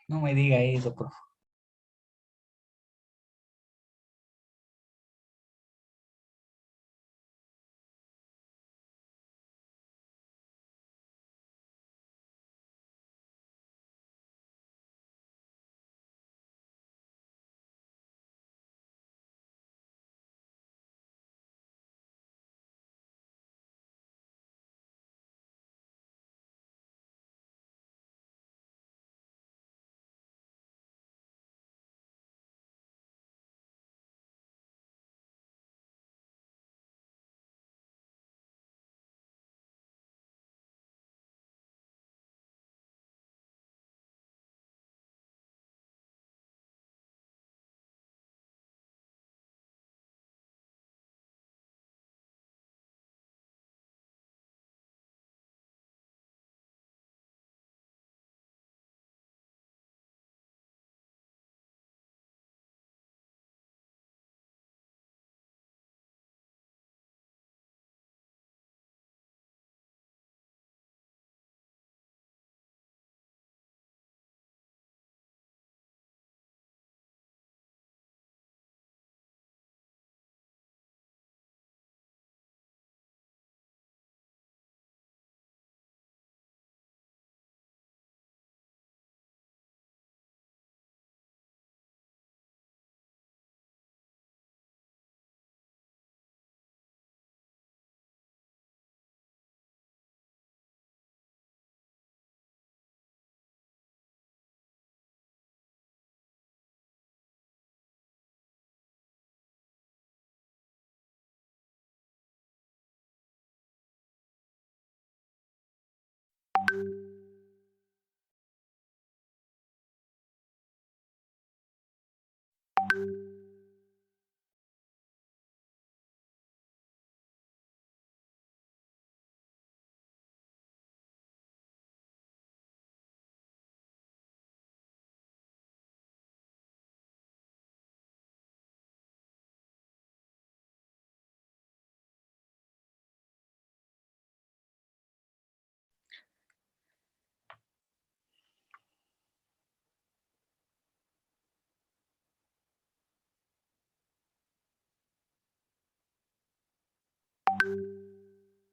No me diga eso, profe.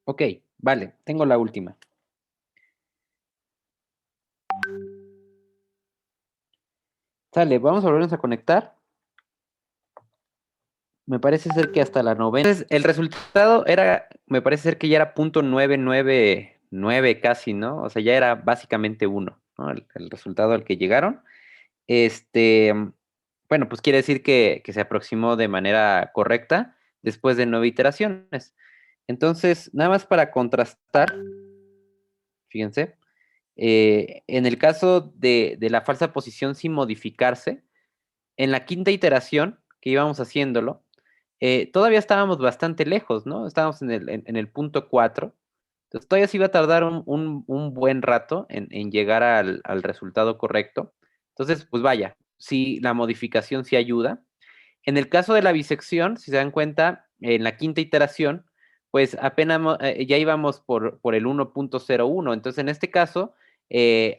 Ok, vale, tengo la última. Sale, vamos a volvernos a conectar. Me parece ser que hasta la novena. Entonces, el resultado era, me parece ser que ya era .999 casi, ¿no? O sea, ya era básicamente 1, ¿no? El resultado al que llegaron. Este, bueno, pues quiere decir que se aproximó de manera correcta después de 9 iteraciones. Entonces, nada más para contrastar, fíjense, en el caso de la falsa posición sin modificarse, en la quinta iteración que íbamos haciéndolo, todavía estábamos bastante lejos, ¿no? Estábamos en el punto 4. Entonces todavía se iba a tardar un buen rato en llegar al resultado correcto. Entonces, pues vaya, sí, la modificación sí ayuda. En el caso de la bisección, si se dan cuenta, en la quinta iteración, pues apenas ya íbamos por el 1.01. Entonces, en este caso,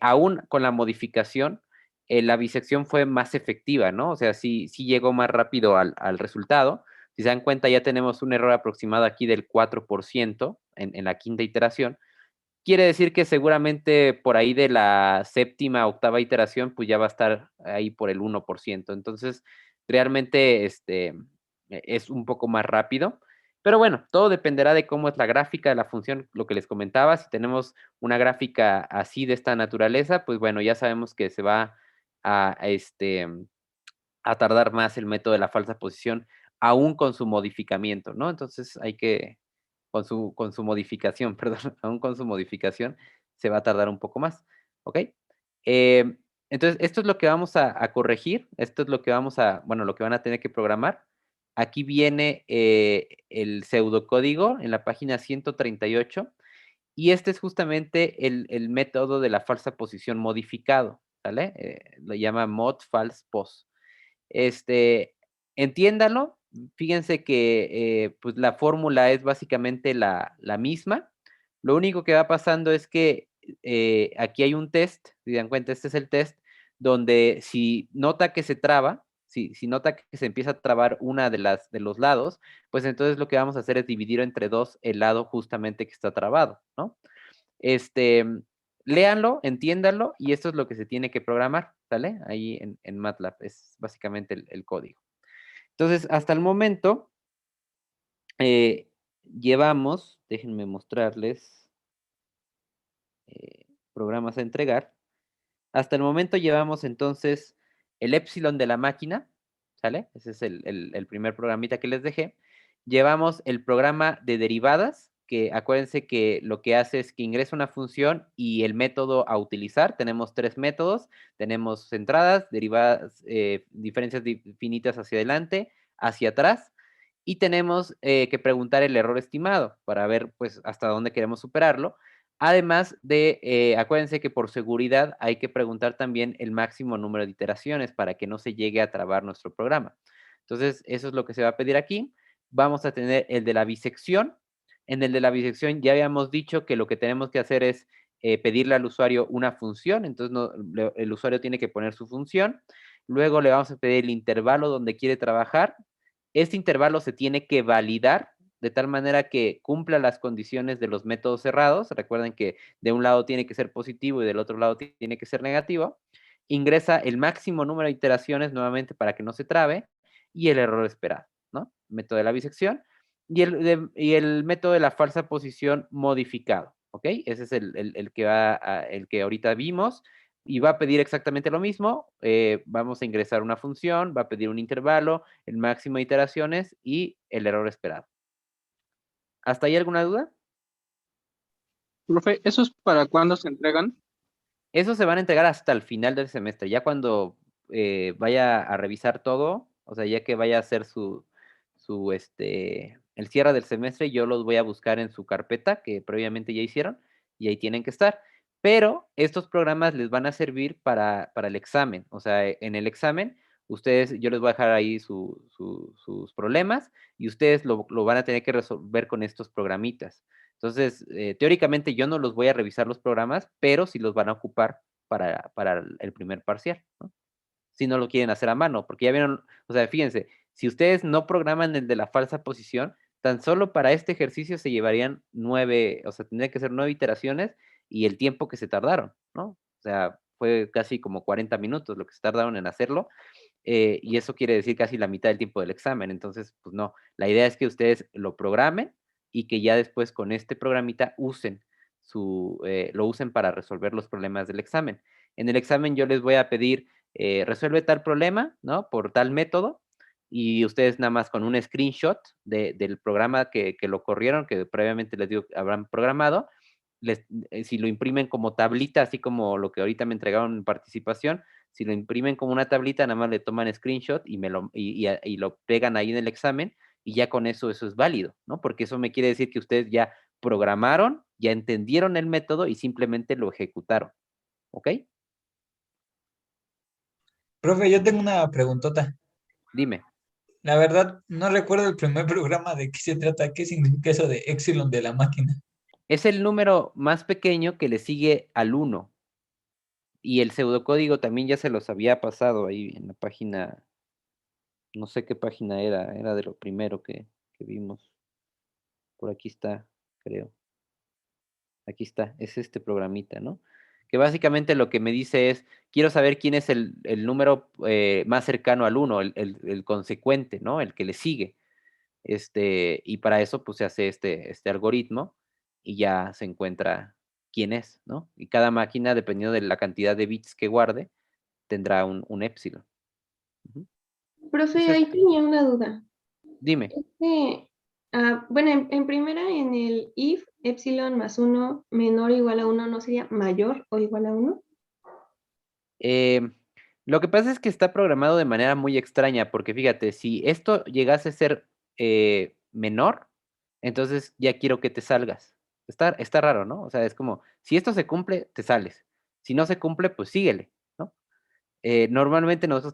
aún con la modificación, la bisección fue más efectiva, ¿no? O sea, sí llegó más rápido al resultado. Si se dan cuenta, ya tenemos un error aproximado aquí del 4% en la quinta iteración. Quiere decir que seguramente por ahí de la séptima, octava iteración, pues ya va a estar ahí por el 1%. Entonces, realmente es un poco más rápido. Pero bueno, todo dependerá de cómo es la gráfica de la función, lo que les comentaba. Si tenemos una gráfica así de esta naturaleza, pues bueno, ya sabemos que se va a tardar más el método de la falsa posición, aún con su modificamiento, ¿no? Entonces hay que, con su modificación, perdón, aún con su modificación, se va a tardar un poco más, ¿ok? Entonces, esto es lo que vamos a corregir, esto es lo que vamos a, bueno, lo que van a tener que programar. Aquí viene el pseudocódigo en la página 138, y este es justamente el método de la falsa posición modificado, ¿vale? Lo llama mod false pos. Entiéndalo, fíjense que pues la fórmula es básicamente la misma. Lo único que va pasando es que aquí hay un test, si dan cuenta, este es el test, donde si nota que se traba, si nota que se empieza a trabar una de los lados, pues entonces lo que vamos a hacer es dividir entre dos el lado justamente que está trabado, ¿no? Este, léanlo, entiéndanlo, y esto es lo que se tiene que programar, ¿sale? Ahí en MATLAB, es básicamente el código. Entonces, hasta el momento, llevamos, déjenme mostrarles, programas a entregar. Hasta el momento llevamos entonces el epsilon de la máquina, ¿sale? Ese es el primer programita que les dejé. Llevamos el programa de derivadas, que acuérdense que lo que hace es que ingresa una función y el método a utilizar. Tenemos tres métodos, tenemos entradas, derivadas, diferencias finitas hacia adelante, hacia atrás, y tenemos que preguntar el error estimado para ver pues hasta dónde queremos superarlo. Además de, acuérdense que por seguridad hay que preguntar también el máximo número de iteraciones para que no se llegue a trabar nuestro programa. Entonces, eso es lo que se va a pedir aquí. Vamos a tener el de la bisección. En el de la bisección ya habíamos dicho que lo que tenemos que hacer es pedirle al usuario una función. Entonces, el usuario tiene que poner su función. Luego le vamos a pedir el intervalo donde quiere trabajar. Este intervalo se tiene que validar de tal manera que cumpla las condiciones de los métodos cerrados. Recuerden que de un lado tiene que ser positivo y del otro lado tiene que ser negativo. Ingresa el máximo número de iteraciones nuevamente para que no se trabe, y el error esperado, ¿no? Método de la bisección y el método de la falsa posición modificado, ¿ok? Ese es el que ahorita vimos, y va a pedir exactamente lo mismo. Vamos a ingresar una función, va a pedir un intervalo, el máximo de iteraciones y el error esperado. ¿Hasta ahí alguna duda? Profe, ¿esos para cuándo se entregan? Esos se van a entregar hasta el final del semestre, ya cuando vaya a revisar todo, o sea, ya que vaya a hacer el cierre del semestre, yo los voy a buscar en su carpeta que previamente ya hicieron, y ahí tienen que estar. Pero estos programas les van a servir para el examen, o sea, en el examen, yo les voy a dejar ahí sus problemas, y ustedes lo van a tener que resolver con estos programitas. Entonces, teóricamente yo no los voy a revisar los programas, pero sí los van a ocupar para el primer parcial, ¿no? Si no lo quieren hacer a mano, porque ya vieron, o sea, fíjense, si ustedes no programan el de la falsa posición, tan solo para este ejercicio se llevarían 9, o sea, tendría que ser 9 iteraciones y el tiempo que se tardaron, ¿no? O sea, fue casi como 40 minutos lo que se tardaron en hacerlo, y eso quiere decir casi la mitad del tiempo del examen. Entonces, pues no, la idea es que ustedes lo programen y que ya después con este programita lo usen para resolver los problemas del examen. En el examen yo les voy a pedir, resuelve tal problema, ¿no? Por tal método, y ustedes nada más con un screenshot del programa que lo corrieron, que previamente les digo que habrán programado, si lo imprimen como tablita, así como lo que ahorita me entregaron en participación, si lo imprimen como una tablita, nada más le toman screenshot y lo pegan ahí en el examen, y ya con eso es válido, ¿no? Porque eso me quiere decir que ustedes ya programaron, ya entendieron el método y simplemente lo ejecutaron, ¿ok? Profe, yo tengo una preguntota. Dime. La verdad, no recuerdo el primer programa de qué se trata, qué significa eso de epsilon de la máquina. Es el número más pequeño que le sigue al 1. Y el pseudocódigo también ya se los había pasado ahí en la página, no sé qué página era de lo primero que vimos. Por aquí está, creo. Aquí está, es este programita, ¿no? Que básicamente lo que me dice es, quiero saber quién es el número más cercano al 1, el consecuente, ¿no? El que le sigue. Y para eso, pues se hace este algoritmo y ya se encuentra quién es, ¿no? Y cada máquina, dependiendo de la cantidad de bits que guarde, tendrá un epsilon. Ujú. Profe, Eso es. ahí tenía una duda. Dime. Este, Bueno, en primera, en el if epsilon más 1 menor o igual a 1, ¿no sería mayor o igual a 1? Eh, lo que pasa es que está programado de manera muy extraña, porque fíjate, si esto llegase a ser menor, entonces ya quiero que te salgas. Está raro, ¿no? O sea, es como, si esto se cumple, te sales. Si no se cumple, pues síguele, ¿no? Normalmente nosotros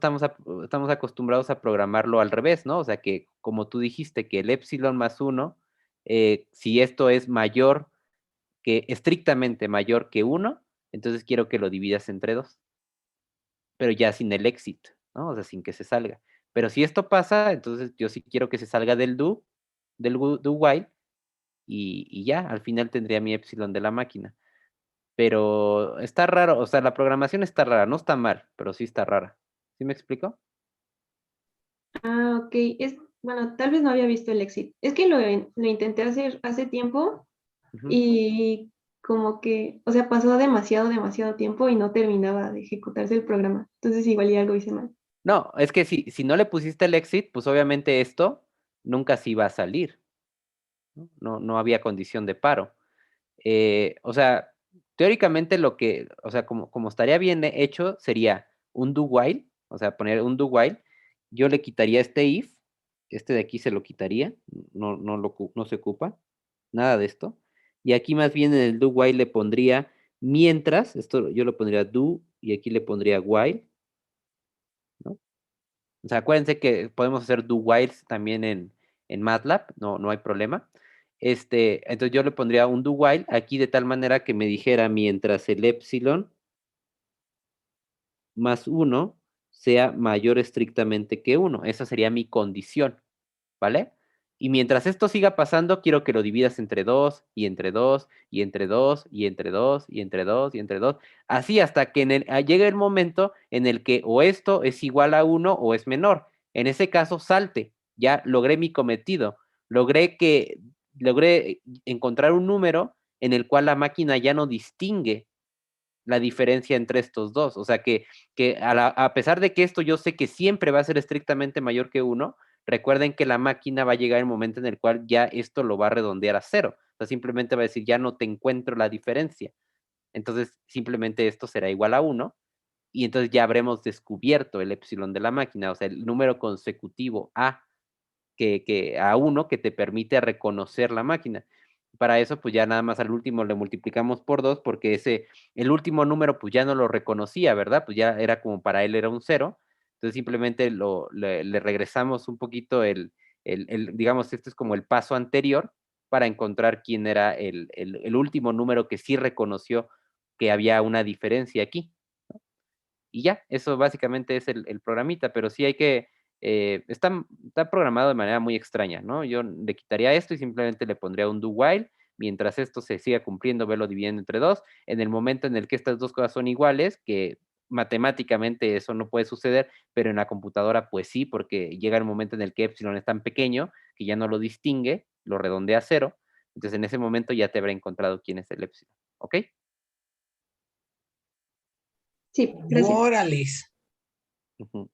estamos acostumbrados a programarlo al revés, ¿no? O sea, que como tú dijiste, que el epsilon más 1, si esto es mayor que, estrictamente mayor que 1, entonces quiero que lo dividas entre 2, pero ya sin el exit, ¿no? O sea, sin que se salga. Pero si esto pasa, entonces yo sí quiero que se salga del do while, y ya, al final tendría mi epsilon de la máquina. Pero está raro, o sea, la programación está rara, no está mal, pero sí está rara. ¿Sí me explico? Ok. Bueno, tal vez no había visto el exit. Es que lo intenté hacer hace tiempo Ujú. y como que, o sea, pasó demasiado tiempo y no terminaba de ejecutarse el programa. Entonces igual y algo hice mal. No, es que si no le pusiste el exit, pues obviamente esto nunca se iba a salir, ¿no? No había condición de paro. O sea, teóricamente o sea, como estaría bien hecho, sería un do while, o sea, poner un do while, yo le quitaría este if, este de aquí se lo quitaría, no se ocupa, nada de esto. Y aquí más bien en el do while le pondría mientras, esto yo le pondría do y aquí le pondría while, ¿no? O sea, acuérdense que podemos hacer do whiles también en MATLAB, no hay problema. Entonces yo le pondría un do while aquí de tal manera que me dijera mientras el epsilon más 1 sea mayor estrictamente que 1. Esa sería mi condición, ¿vale? Y mientras esto siga pasando, quiero que lo dividas entre 2 y entre 2 y entre 2 y entre 2 y entre 2 y entre 2. Así hasta que llegue el momento en el que o esto es igual a 1 o es menor. En ese caso, salte. Ya logré mi cometido. Logré encontrar un número en el cual la máquina ya no distingue la diferencia entre estos dos. O sea que a pesar de que esto yo sé que siempre va a ser estrictamente mayor que 1, recuerden que la máquina va a llegar el momento en el cual ya esto lo va a redondear a 0. O sea, simplemente va a decir, ya no te encuentro la diferencia. Entonces, simplemente esto será igual a 1 y entonces ya habremos descubierto el epsilon de la máquina, o sea, el número consecutivo a 1 que te permite reconocer la máquina. Para eso, pues ya nada más al último le multiplicamos por 2 porque el último número pues ya no lo reconocía, ¿verdad? Pues ya era como para él era un 0. Entonces simplemente le regresamos un poquito digamos, este es como el paso anterior para encontrar quién era el último número que sí reconoció que había una diferencia aquí. Y ya, eso básicamente es el programita, pero sí hay que, está programado de manera muy extraña, ¿no? Yo le quitaría esto y simplemente le pondría un do while, mientras esto se siga cumpliendo, verlo dividiendo entre 2. En el momento en el que estas dos cosas son iguales, que matemáticamente eso no puede suceder, pero en la computadora pues sí, porque llega el momento en el que epsilon es tan pequeño que ya no lo distingue, lo redondea a 0, entonces en ese momento ya te habrá encontrado quién es el epsilon, ¿ok? Sí, gracias. Órales. Ujú.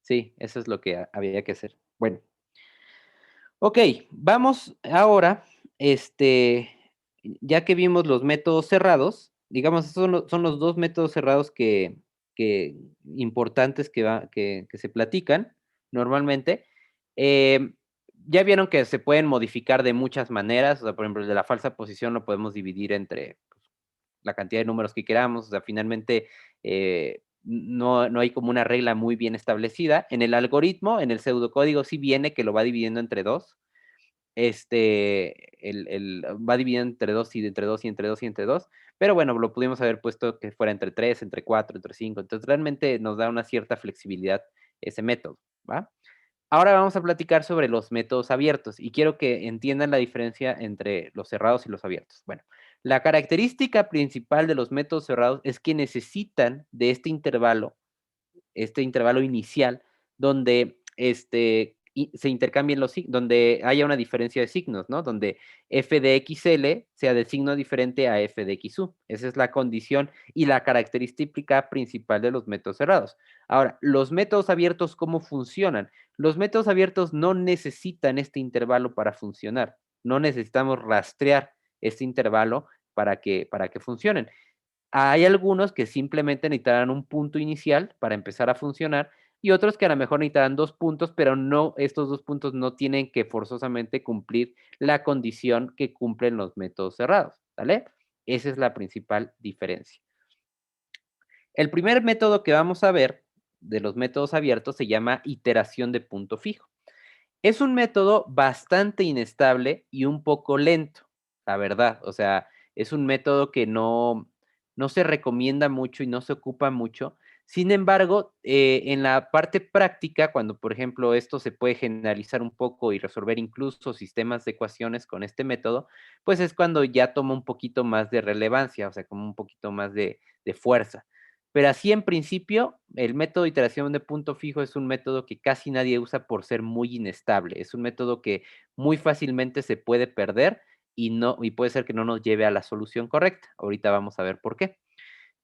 Sí, eso es lo que había que hacer. Bueno, ok, vamos ahora, ya que vimos los métodos cerrados, digamos, esos son los dos métodos cerrados que importantes que se platican normalmente. Eh, ya vieron que se pueden modificar de muchas maneras, o sea, por ejemplo, el de la falsa posición lo podemos dividir entre pues, la cantidad de números que queramos, o sea, finalmente no hay como una regla muy bien establecida. En el algoritmo, en el pseudocódigo sí viene que lo va dividiendo entre 2, va dividiendo entre 2 y entre 2 y entre 2 y entre 2, pero bueno, lo pudimos haber puesto que fuera entre 3, entre 4, entre 5, entonces realmente nos da una cierta flexibilidad ese método, ¿va? Ahora vamos a platicar sobre los métodos abiertos y quiero que entiendan la diferencia entre los cerrados y los abiertos. Bueno, la característica principal de los métodos cerrados es que necesitan de este intervalo inicial, donde y se intercambien los signos, donde haya una diferencia de signos, ¿no? Donde f de xl sea de signo diferente a f de xu. Esa es la condición y la característica principal de los métodos cerrados. Ahora, los métodos abiertos, ¿cómo funcionan? Los métodos abiertos no necesitan este intervalo para funcionar. No necesitamos rastrear este intervalo para que funcionen. Hay algunos que simplemente necesitarán un punto inicial para empezar a funcionar y otros que a lo mejor necesitarán 2 puntos, pero no, estos 2 puntos no tienen que forzosamente cumplir la condición que cumplen los métodos cerrados, ¿vale? Esa es la principal diferencia. El primer método que vamos a ver de los métodos abiertos se llama iteración de punto fijo. Es un método bastante inestable y un poco lento, la verdad. O sea, es un método que no se recomienda mucho y no se ocupa mucho. Sin embargo, en la parte práctica, cuando, por ejemplo, esto se puede generalizar un poco y resolver incluso sistemas de ecuaciones con este método, pues es cuando ya toma un poquito más de relevancia, o sea, como un poquito más de fuerza. Pero así en principio, el método de iteración de punto fijo es un método que casi nadie usa por ser muy inestable. Es un método que muy fácilmente se puede perder y puede ser que no nos lleve a la solución correcta. Ahorita vamos a ver por qué.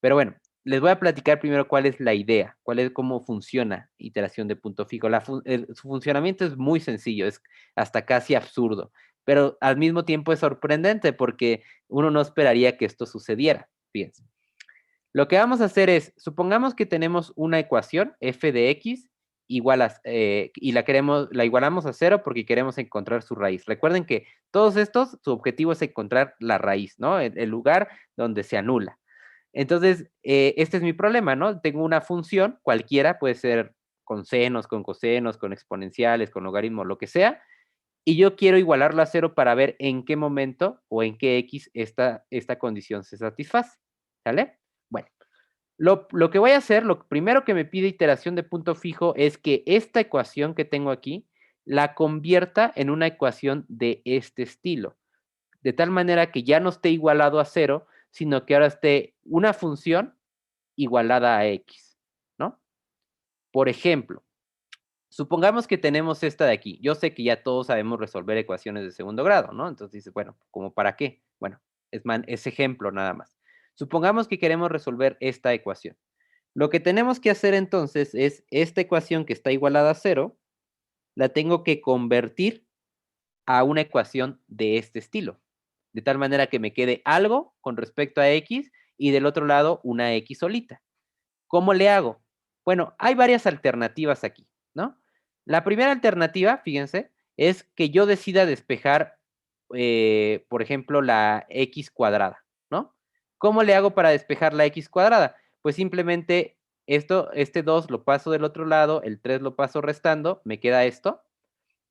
Pero bueno, les voy a platicar primero cuál es la idea, cómo funciona iteración de punto fijo. Su funcionamiento es muy sencillo, es hasta casi absurdo, pero al mismo tiempo es sorprendente porque uno no esperaría que esto sucediera. Fíjense. Lo que vamos a hacer es, supongamos que tenemos una ecuación f de x igual a, y la igualamos a 0 porque queremos encontrar su raíz. Recuerden que todos estos, su objetivo es encontrar la raíz, ¿no? El lugar donde se anula. Entonces, este es mi problema, ¿no? Tengo una función cualquiera, puede ser con senos, con cosenos, con exponenciales, con logaritmos, lo que sea, y yo quiero igualarlo a 0 para ver en qué momento o en qué x esta condición se satisface, ¿sale? Bueno, lo que voy a hacer, lo primero que me pide iteración de punto fijo es que esta ecuación que tengo aquí la convierta en una ecuación de este estilo, de tal manera que ya no esté igualado a 0, sino que ahora esté una función igualada a x, ¿no? Por ejemplo, supongamos que tenemos esta de aquí. Yo sé que ya todos sabemos resolver ecuaciones de segundo grado, ¿no? Entonces dices, bueno, ¿cómo para qué? Bueno, es ejemplo nada más. Supongamos que queremos resolver esta ecuación. Lo que tenemos que hacer entonces es esta ecuación que está igualada a 0, la tengo que convertir a una ecuación de este estilo. De tal manera que me quede algo con respecto a x y del otro lado una x solita. ¿Cómo le hago? Bueno, hay varias alternativas aquí, ¿no? La primera alternativa, fíjense, es que yo decida despejar, por ejemplo, la x cuadrada, ¿no? ¿Cómo le hago para despejar la x cuadrada? Pues simplemente este 2 lo paso del otro lado, el 3 lo paso restando, me queda esto,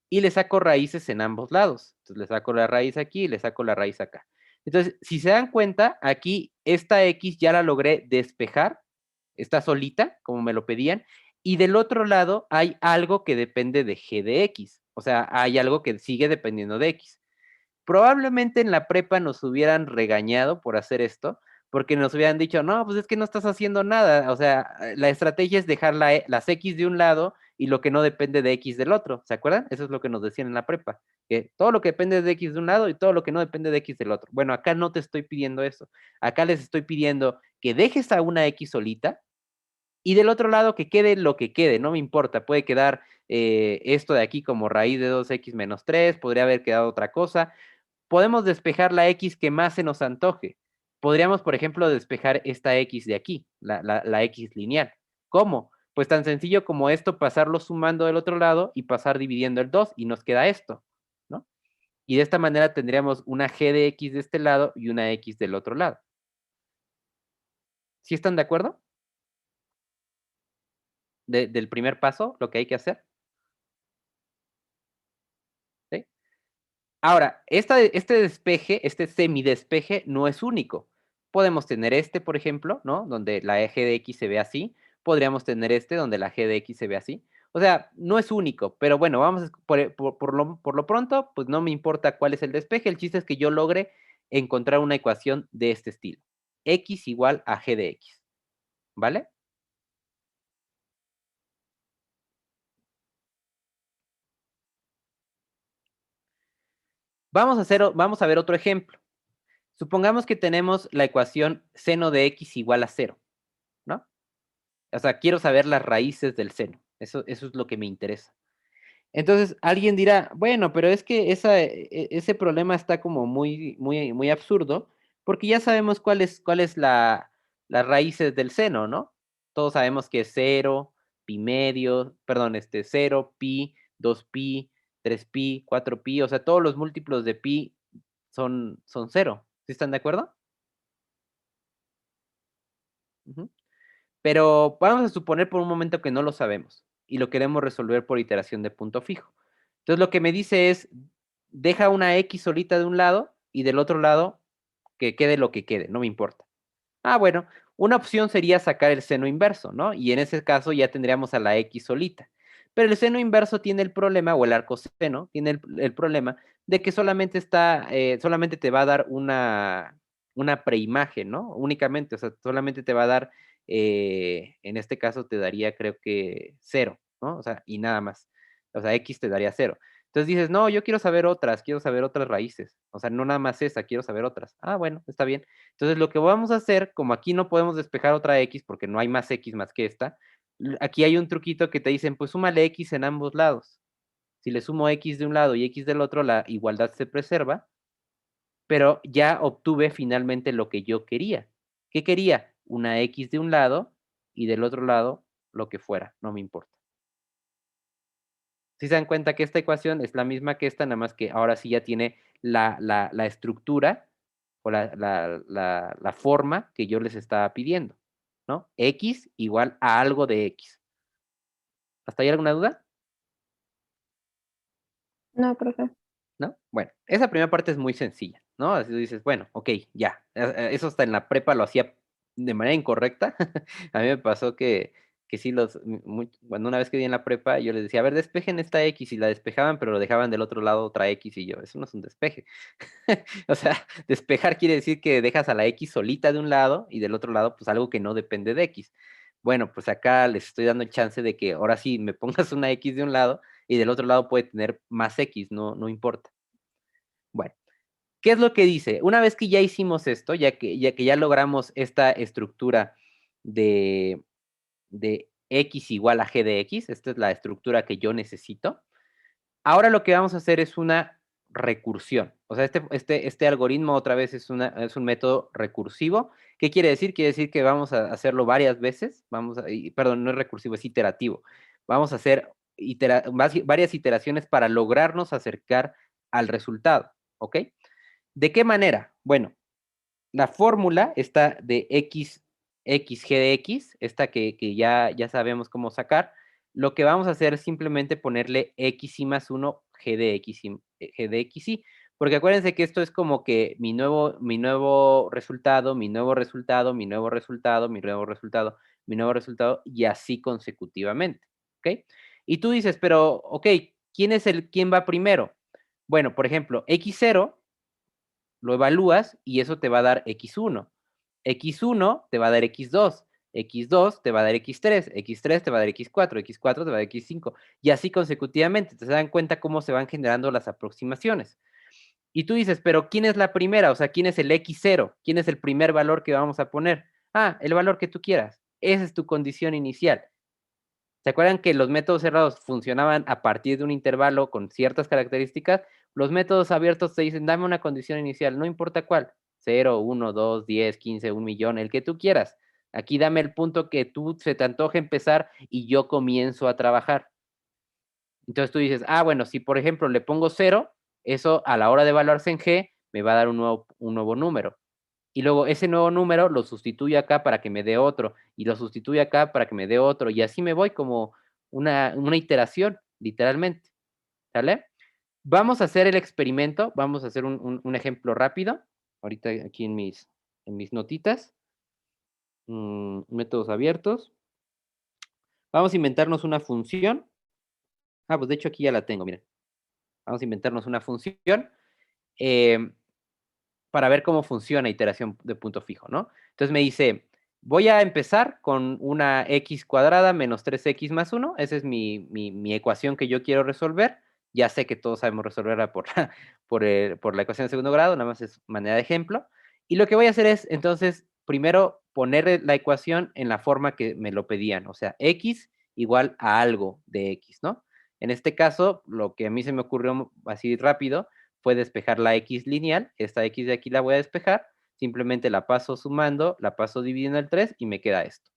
y le saco raíces en ambos lados. Entonces le saco la raíz aquí y le saco la raíz acá. Entonces, si se dan cuenta, aquí esta x ya la logré despejar, está solita, como me lo pedían, y del otro lado hay algo que depende de g de x, o sea, hay algo que sigue dependiendo de x. Probablemente en la prepa nos hubieran regañado por hacer esto, porque nos hubieran dicho, no, pues es que no estás haciendo nada, o sea, la estrategia es dejar las x de un lado y lo que no depende de x del otro, ¿se acuerdan? Eso es lo que nos decían en la prepa, que todo lo que depende de x de un lado y todo lo que no depende de x del otro. Bueno, acá no te estoy pidiendo eso, acá les estoy pidiendo que dejes a una x solita y del otro lado que quede lo que quede, no me importa, puede quedar esto de aquí como raíz de 2x menos 3, podría haber quedado otra cosa. Podemos despejar la x que más se nos antoje. Podríamos, por ejemplo, despejar esta x de aquí, la x lineal. ¿Cómo? Pues tan sencillo como esto, pasarlo sumando del otro lado y pasar dividiendo el 2 y nos queda esto, ¿no? Y de esta manera tendríamos una g de x de este lado y una x del otro lado. ¿Sí están de acuerdo? Del primer paso, lo que hay que hacer. ¿Sí? Ahora, este despeje, este semidespeje, no es único. Podemos tener este, por ejemplo, ¿no? Donde la g de x se ve así. Podríamos tener este, donde la g de x se ve así. O sea, no es único, pero bueno, vamos por lo pronto, pues no me importa cuál es el despeje. El chiste es que yo logre encontrar una ecuación de este estilo. X igual a g de x. ¿Vale? Vamos a ver otro ejemplo. Supongamos que tenemos la ecuación seno de x igual a 0, ¿no? O sea, quiero saber las raíces del seno. Eso es lo que me interesa. Entonces, alguien dirá, bueno, pero es que ese problema está como muy absurdo, porque ya sabemos cuál es las raíces del seno, ¿no? Todos sabemos que es 0, pi medio, perdón, 0, pi, 2pi, 3pi, 4pi, o sea, todos los múltiplos de pi son 0. ¿Sí están de acuerdo? Ujú. Pero vamos a suponer por un momento que no lo sabemos y lo queremos resolver por iteración de punto fijo. Entonces lo que me dice es, deja una x solita de un lado y del otro lado que quede lo que quede, no me importa. Ah, bueno, una opción sería sacar el seno inverso, ¿no? Y en ese caso ya tendríamos a la x solita. Pero el seno inverso tiene el problema, o el arcoseno, tiene el problema de que solamente te va a dar una preimagen, ¿no? Únicamente, o sea, solamente te va a dar, en este caso te daría creo que 0, ¿no? O sea, y nada más. O sea, x te daría 0. Entonces dices, no, yo quiero saber otras raíces. O sea, no nada más esa, quiero saber otras. Ah, bueno, está bien. Entonces lo que vamos a hacer, como aquí no podemos despejar otra x porque no hay más x más que esta, aquí hay un truquito que te dicen, pues súmale x en ambos lados. Si le sumo x de un lado y x del otro, la igualdad se preserva, pero ya obtuve finalmente lo que yo quería. ¿Qué quería? Una x de un lado y del otro lado lo que fuera, no me importa. Si se dan cuenta que esta ecuación es la misma que esta, nada más que ahora sí ya tiene la estructura o la forma que yo les estaba pidiendo, ¿no? X igual a algo de X. ¿Hasta ahí alguna duda? No, profe. ¿No? Bueno, esa primera parte es muy sencilla, ¿no? Así dices, bueno, ok, ya. Eso hasta en la prepa lo hacía de manera incorrecta. A mí me pasó que sí, cuando una vez que di en la prepa, yo les decía, a ver, despejen esta X, y la despejaban, pero lo dejaban del otro lado otra X, y yo, eso no es un despeje. O sea, despejar quiere decir que dejas a la X solita de un lado, y del otro lado, pues algo que no depende de X. Bueno, pues acá les estoy dando el chance de que ahora sí me pongas una X de un lado, y del otro lado puede tener más X, no importa. Bueno, ¿qué es lo que dice? Una vez que ya hicimos esto, ya logramos esta estructura de x igual a g de x, esta es la estructura que yo necesito, ahora lo que vamos a hacer es una recursión. O sea, este algoritmo otra vez es un método recursivo. ¿Qué quiere decir? Quiere decir que vamos a hacerlo varias veces. Perdón, no es recursivo, es iterativo. Vamos a hacer varias iteraciones para lograrnos acercar al resultado. ¿Ok? ¿De qué manera? Bueno, la fórmula está de g de x, esta que ya sabemos cómo sacar. Lo que vamos a hacer es simplemente ponerle x y más 1 g de x y, porque acuérdense que esto es como que mi nuevo resultado, mi nuevo resultado, mi nuevo resultado, mi nuevo resultado, mi nuevo resultado, y así consecutivamente, ¿ok? Y tú dices, pero, ok, ¿quién va primero? Bueno, por ejemplo, x0 lo evalúas y eso te va a dar x1. X1 te va a dar x2. X2 te va a dar x3. X3 te va a dar x4. X4 te va a dar x5. Y así consecutivamente. Te dan cuenta cómo se van generando las aproximaciones. Y tú dices, pero ¿quién es la primera? O sea, ¿quién es el x0? ¿Quién es el primer valor que vamos a poner? Ah, el valor que tú quieras. Esa es tu condición inicial. ¿Se acuerdan que los métodos cerrados funcionaban a partir de un intervalo con ciertas características? Los métodos abiertos te dicen, dame una condición inicial, no importa cuál. 0, 1, 2, 10, 15, 1 millón, el que tú quieras. Aquí dame el punto que tú se te antoje empezar y yo comienzo a trabajar. Entonces tú dices, ah, bueno, si por ejemplo le pongo 0, eso a la hora de evaluarse en G me va a dar un nuevo número. Y luego ese nuevo número lo sustituyo acá para que me dé otro, y lo sustituyo acá para que me dé otro, y así me voy como una iteración, literalmente. ¿Sale? Vamos a hacer el experimento, vamos a hacer un ejemplo rápido, ahorita aquí en mis notitas, métodos abiertos. Vamos a inventarnos una función. Pues de hecho aquí ya la tengo, miren. Vamos a inventarnos una función. Para ver cómo funciona iteración de punto fijo, ¿no? Entonces me dice, voy a empezar con una x cuadrada menos 3x más 1, esa es mi ecuación que yo quiero resolver, Ya sé que todos sabemos resolverla por la ecuación de segundo grado, nada más es manera de ejemplo. Y lo que voy a hacer es, entonces, primero poner la ecuación en la forma que me lo pedían, o sea, x igual a algo de x, ¿no? En este caso, lo que a mí se me ocurrió así rápido fue despejar la x lineal. Esta x de aquí la voy a despejar. Simplemente la paso sumando, la paso dividiendo el 3 y me queda esto.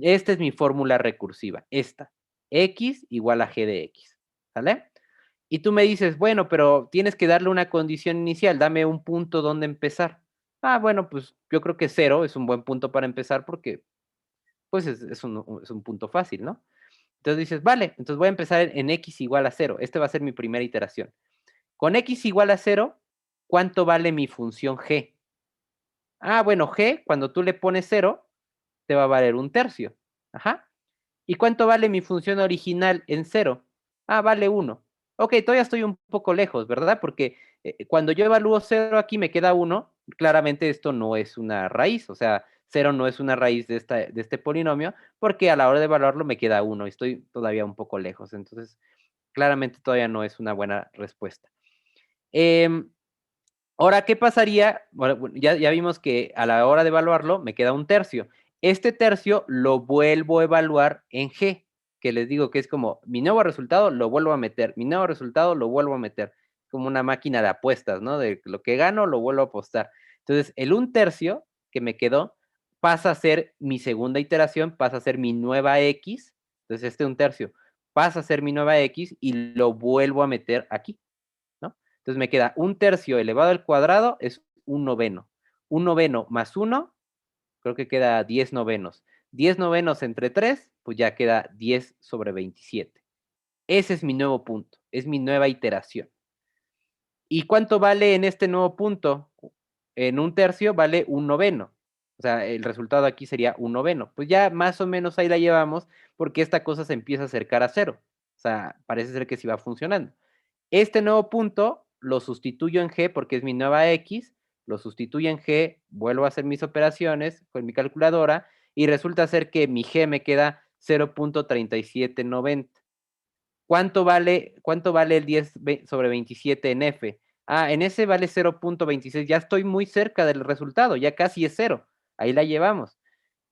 Esta es mi fórmula recursiva, esta. X igual a g de x, ¿sale? Y tú me dices, bueno, pero tienes que darle una condición inicial, dame un punto donde empezar. Ah, bueno, pues yo creo que 0 es un buen punto para empezar porque, pues, es un punto fácil, ¿no? Entonces dices, vale, entonces voy a empezar en x igual a 0. Este va a ser mi primera iteración. Con x igual a 0, ¿cuánto vale mi función g? Ah, bueno, g, cuando tú le pones 0, te va a valer 1/3. Ajá. ¿Y cuánto vale mi función original en 0? Ah, vale 1. Ok, todavía estoy un poco lejos, ¿verdad? Porque cuando yo evalúo 0 aquí me queda 1. Claramente esto no es una raíz, o sea, 0 no es una raíz de este polinomio, porque a la hora de evaluarlo me queda 1. Estoy todavía un poco lejos, entonces claramente todavía no es una buena respuesta. Ahora, ¿qué pasaría? Bueno, ya vimos que a la hora de evaluarlo me queda 1/3. Este tercio lo vuelvo a evaluar en G, que les digo que es como mi nuevo resultado lo vuelvo a meter, mi nuevo resultado lo vuelvo a meter, como una máquina de apuestas, ¿no? De lo que gano lo vuelvo a apostar. Entonces, el 1/3 que me quedó pasa a ser mi segunda iteración, pasa a ser mi nueva X. Entonces, este 1/3 pasa a ser mi nueva X y lo vuelvo a meter aquí, ¿no? Entonces me queda 1/3 elevado al cuadrado es 1/9. 1/9 más 1, creo que queda 10/9. 10/9 entre 3, pues ya queda 10/27. Ese es mi nuevo punto, es mi nueva iteración. ¿Y cuánto vale en este nuevo punto? En 1/3 vale 1/9. O sea, el resultado aquí sería 1/9. Pues ya más o menos ahí la llevamos porque esta cosa se empieza a acercar a 0. O sea, parece ser que sí va funcionando. Este nuevo punto lo sustituyo en G porque es mi nueva X, lo sustituyo en G, vuelvo a hacer mis operaciones con mi calculadora y resulta ser que mi G me queda 0.3790. ¿Cuánto vale el 10/27 en F? Ah, en ese vale 0.26, ya estoy muy cerca del resultado, ya casi es 0, ahí la llevamos.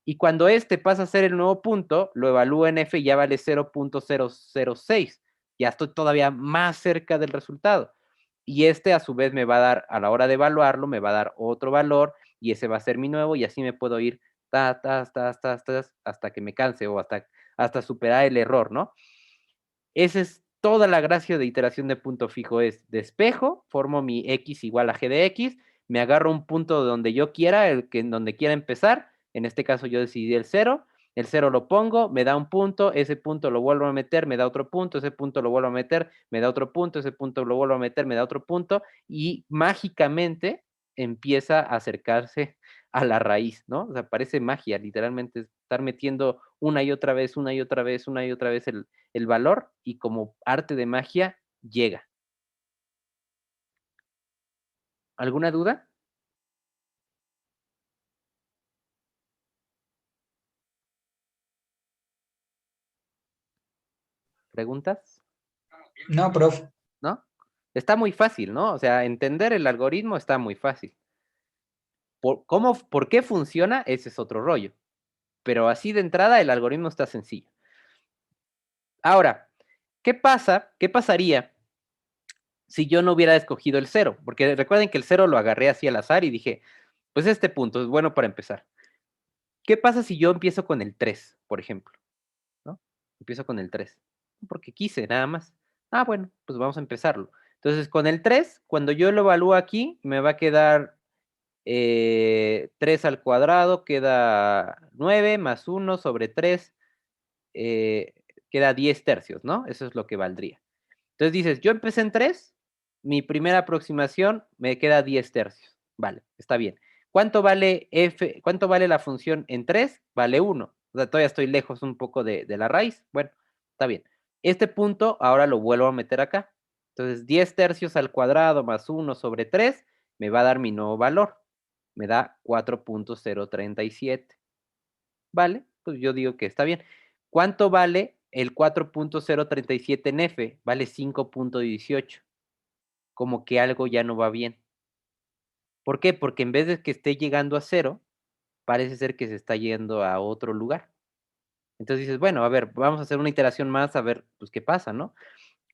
Y cuando este pasa a ser el nuevo punto, lo evalúo en F y ya vale 0.006. Ya estoy todavía más cerca del resultado. Y este a su vez me va a dar, a la hora de evaluarlo, me va a dar otro valor y ese va a ser mi nuevo y así me puedo ir hasta que me canse o hasta superar el error, ¿no? Esa es toda la gracia de iteración de punto fijo, es despejo, formo mi x igual a g de x, me agarro un punto donde yo quiera, donde quiera empezar, en este caso yo decidí el 0 lo pongo, me da un punto, ese punto lo vuelvo a meter, me da otro punto, ese punto lo vuelvo a meter, me da otro punto, ese punto lo vuelvo a meter, me da otro punto, y mágicamente empieza a acercarse a la raíz, ¿no? O sea, parece magia, literalmente, estar metiendo una y otra vez, una y otra vez, una y otra vez el valor y como arte de magia llega. ¿Alguna duda? ¿Preguntas? No, prof. ¿No? Está muy fácil, ¿no? O sea, entender el algoritmo está muy fácil. ¿Por qué funciona? Ese es otro rollo. Pero así de entrada el algoritmo está sencillo. Ahora, ¿qué pasaría si yo no hubiera escogido el 0? Porque recuerden que el 0 lo agarré así al azar y dije, pues este punto es bueno para empezar. ¿Qué pasa si yo empiezo con el 3, por ejemplo? ¿No? Empiezo con el 3. Porque quise, nada más. Ah, bueno, pues vamos a empezarlo. Entonces, con el 3, cuando yo lo evalúo aquí, me va a quedar 3 al cuadrado, queda 9 más 1 sobre 3, queda 10/3, ¿no? Eso es lo que valdría. Entonces dices, yo empecé en 3, mi primera aproximación me queda 10/3. Vale, está bien. ¿Cuánto vale la función en 3? Vale 1. O sea, todavía estoy lejos un poco de la raíz. Bueno, está bien. Este punto ahora lo vuelvo a meter acá. Entonces, 10/3 al cuadrado más 1 sobre 3 me va a dar mi nuevo valor. Me da 4.037. ¿Vale? Pues yo digo que está bien. ¿Cuánto vale el 4.037 en F vale 5.18. Como que algo ya no va bien. ¿Por qué? Porque en vez de que esté llegando a 0, parece ser que se está yendo a otro lugar. Entonces dices, bueno, a ver, vamos a hacer una iteración más a ver, pues, qué pasa, ¿no?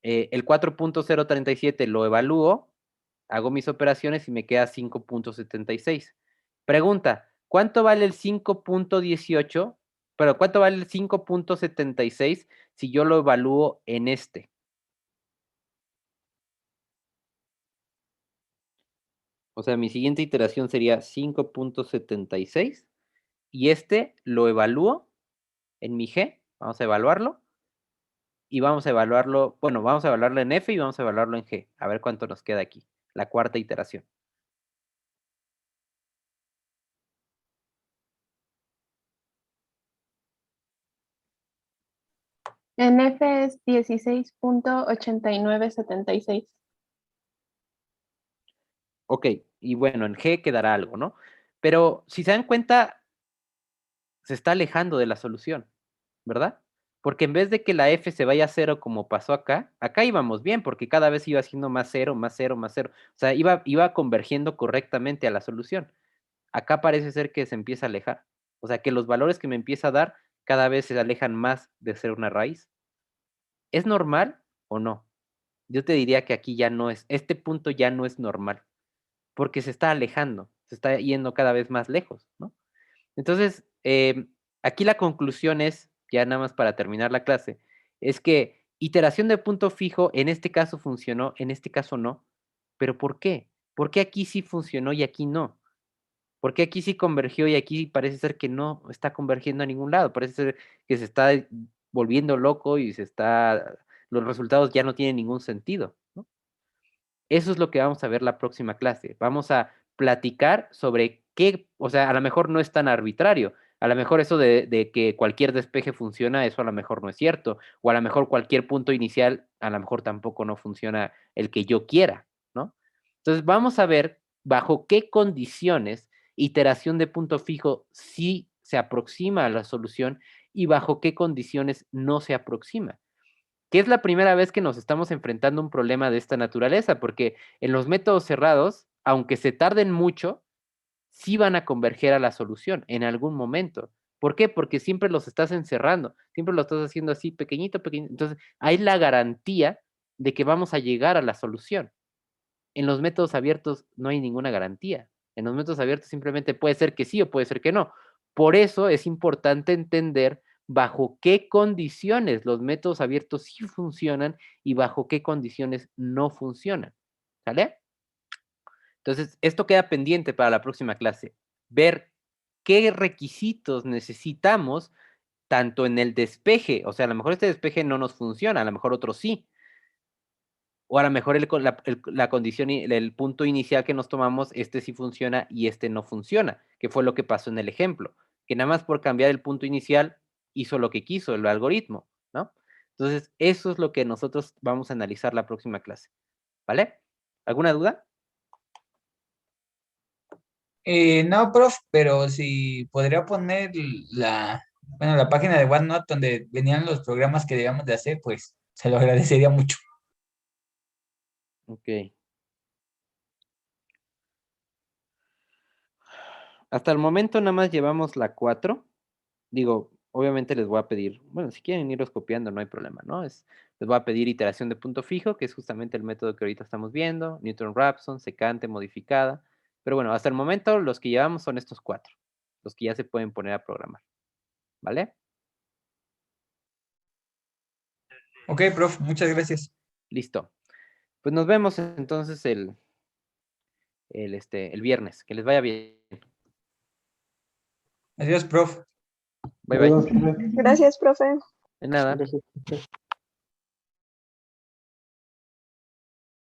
El 4.037 lo evalúo, hago mis operaciones y me queda 5.76. Pregunta, ¿cuánto vale el 5.18? Pero ¿cuánto vale el 5.76 si yo lo evalúo en este? O sea, mi siguiente iteración sería 5.76 y este lo evalúo en mi G, vamos a evaluarlo, y vamos a evaluarlo, bueno, vamos a evaluarlo en F y vamos a evaluarlo en G, a ver cuánto nos queda aquí, la cuarta iteración. En F es 16.8976. Ok, y bueno, en G quedará algo, ¿no? Pero si se dan cuenta, se está alejando de la solución, ¿verdad? Porque en vez de que la F se vaya a 0 como pasó acá, acá íbamos bien, porque cada vez iba haciendo más 0, más 0, más 0. O sea, iba convergiendo correctamente a la solución. Acá parece ser que se empieza a alejar. O sea, que los valores que me empieza a dar cada vez se alejan más de ser una raíz. ¿Es normal o no? Yo te diría que aquí ya no es, este punto ya no es normal, porque se está alejando, se está yendo cada vez más lejos, ¿no? Entonces, aquí la conclusión es, ya nada más para terminar la clase, es que iteración de punto fijo en este caso funcionó, en este caso no. ¿Pero por qué? ¿Por qué aquí sí funcionó y aquí no? ¿Por qué aquí sí convergió y aquí parece ser que no está convergiendo a ningún lado? Parece ser que se está volviendo loco y los resultados ya no tienen ningún sentido, ¿no? Eso es lo que vamos a ver la próxima clase. Vamos a platicar sobre qué, o sea, a lo mejor no es tan arbitrario. A lo mejor eso de que cualquier despeje funciona, eso a lo mejor no es cierto. O a lo mejor cualquier punto inicial, a lo mejor tampoco no funciona el que yo quiera, ¿no? Entonces vamos a ver bajo qué condiciones iteración de punto fijo sí se aproxima a la solución y bajo qué condiciones no se aproxima, que es la primera vez que nos estamos enfrentando a un problema de esta naturaleza, porque en los métodos cerrados, aunque se tarden mucho, sí van a converger a la solución en algún momento. ¿Por qué? Porque siempre los estás encerrando, siempre lo estás haciendo así, pequeñito, pequeñito. Entonces, hay la garantía de que vamos a llegar a la solución. En los métodos abiertos no hay ninguna garantía. En los métodos abiertos simplemente puede ser que sí o puede ser que no. Por eso es importante entender bajo qué condiciones los métodos abiertos sí funcionan y bajo qué condiciones no funcionan. ¿Sale? Entonces, esto queda pendiente para la próxima clase. Ver qué requisitos necesitamos tanto en el despeje, o sea, a lo mejor este despeje no nos funciona, a lo mejor otro sí, o a lo mejor la condición, el punto inicial que nos tomamos, este sí funciona y este no funciona, que fue lo que pasó en el ejemplo, que nada más por cambiar el punto inicial hizo lo que quiso el algoritmo, ¿no? Entonces, eso es lo que nosotros vamos a analizar la próxima clase, ¿vale? ¿Alguna duda? No, prof, pero si podría poner la página de OneNote donde venían los programas que debíamos de hacer, pues se lo agradecería mucho. Ok. Hasta el momento nada más llevamos la 4. Digo, obviamente les voy a pedir, bueno, si quieren irlos copiando, no hay problema, ¿no? Les voy a pedir iteración de punto fijo, que es justamente el método que ahorita estamos viendo, Newton-Raphson, secante, modificada. Pero bueno, hasta el momento los que llevamos son estos 4, los que ya se pueden poner a programar, ¿vale? Ok, prof, muchas gracias. Listo. Pues nos vemos entonces el viernes. Que les vaya bien. Adiós, prof. Bye, bye. Adiós, profe. Gracias, profe. De nada. Gracias.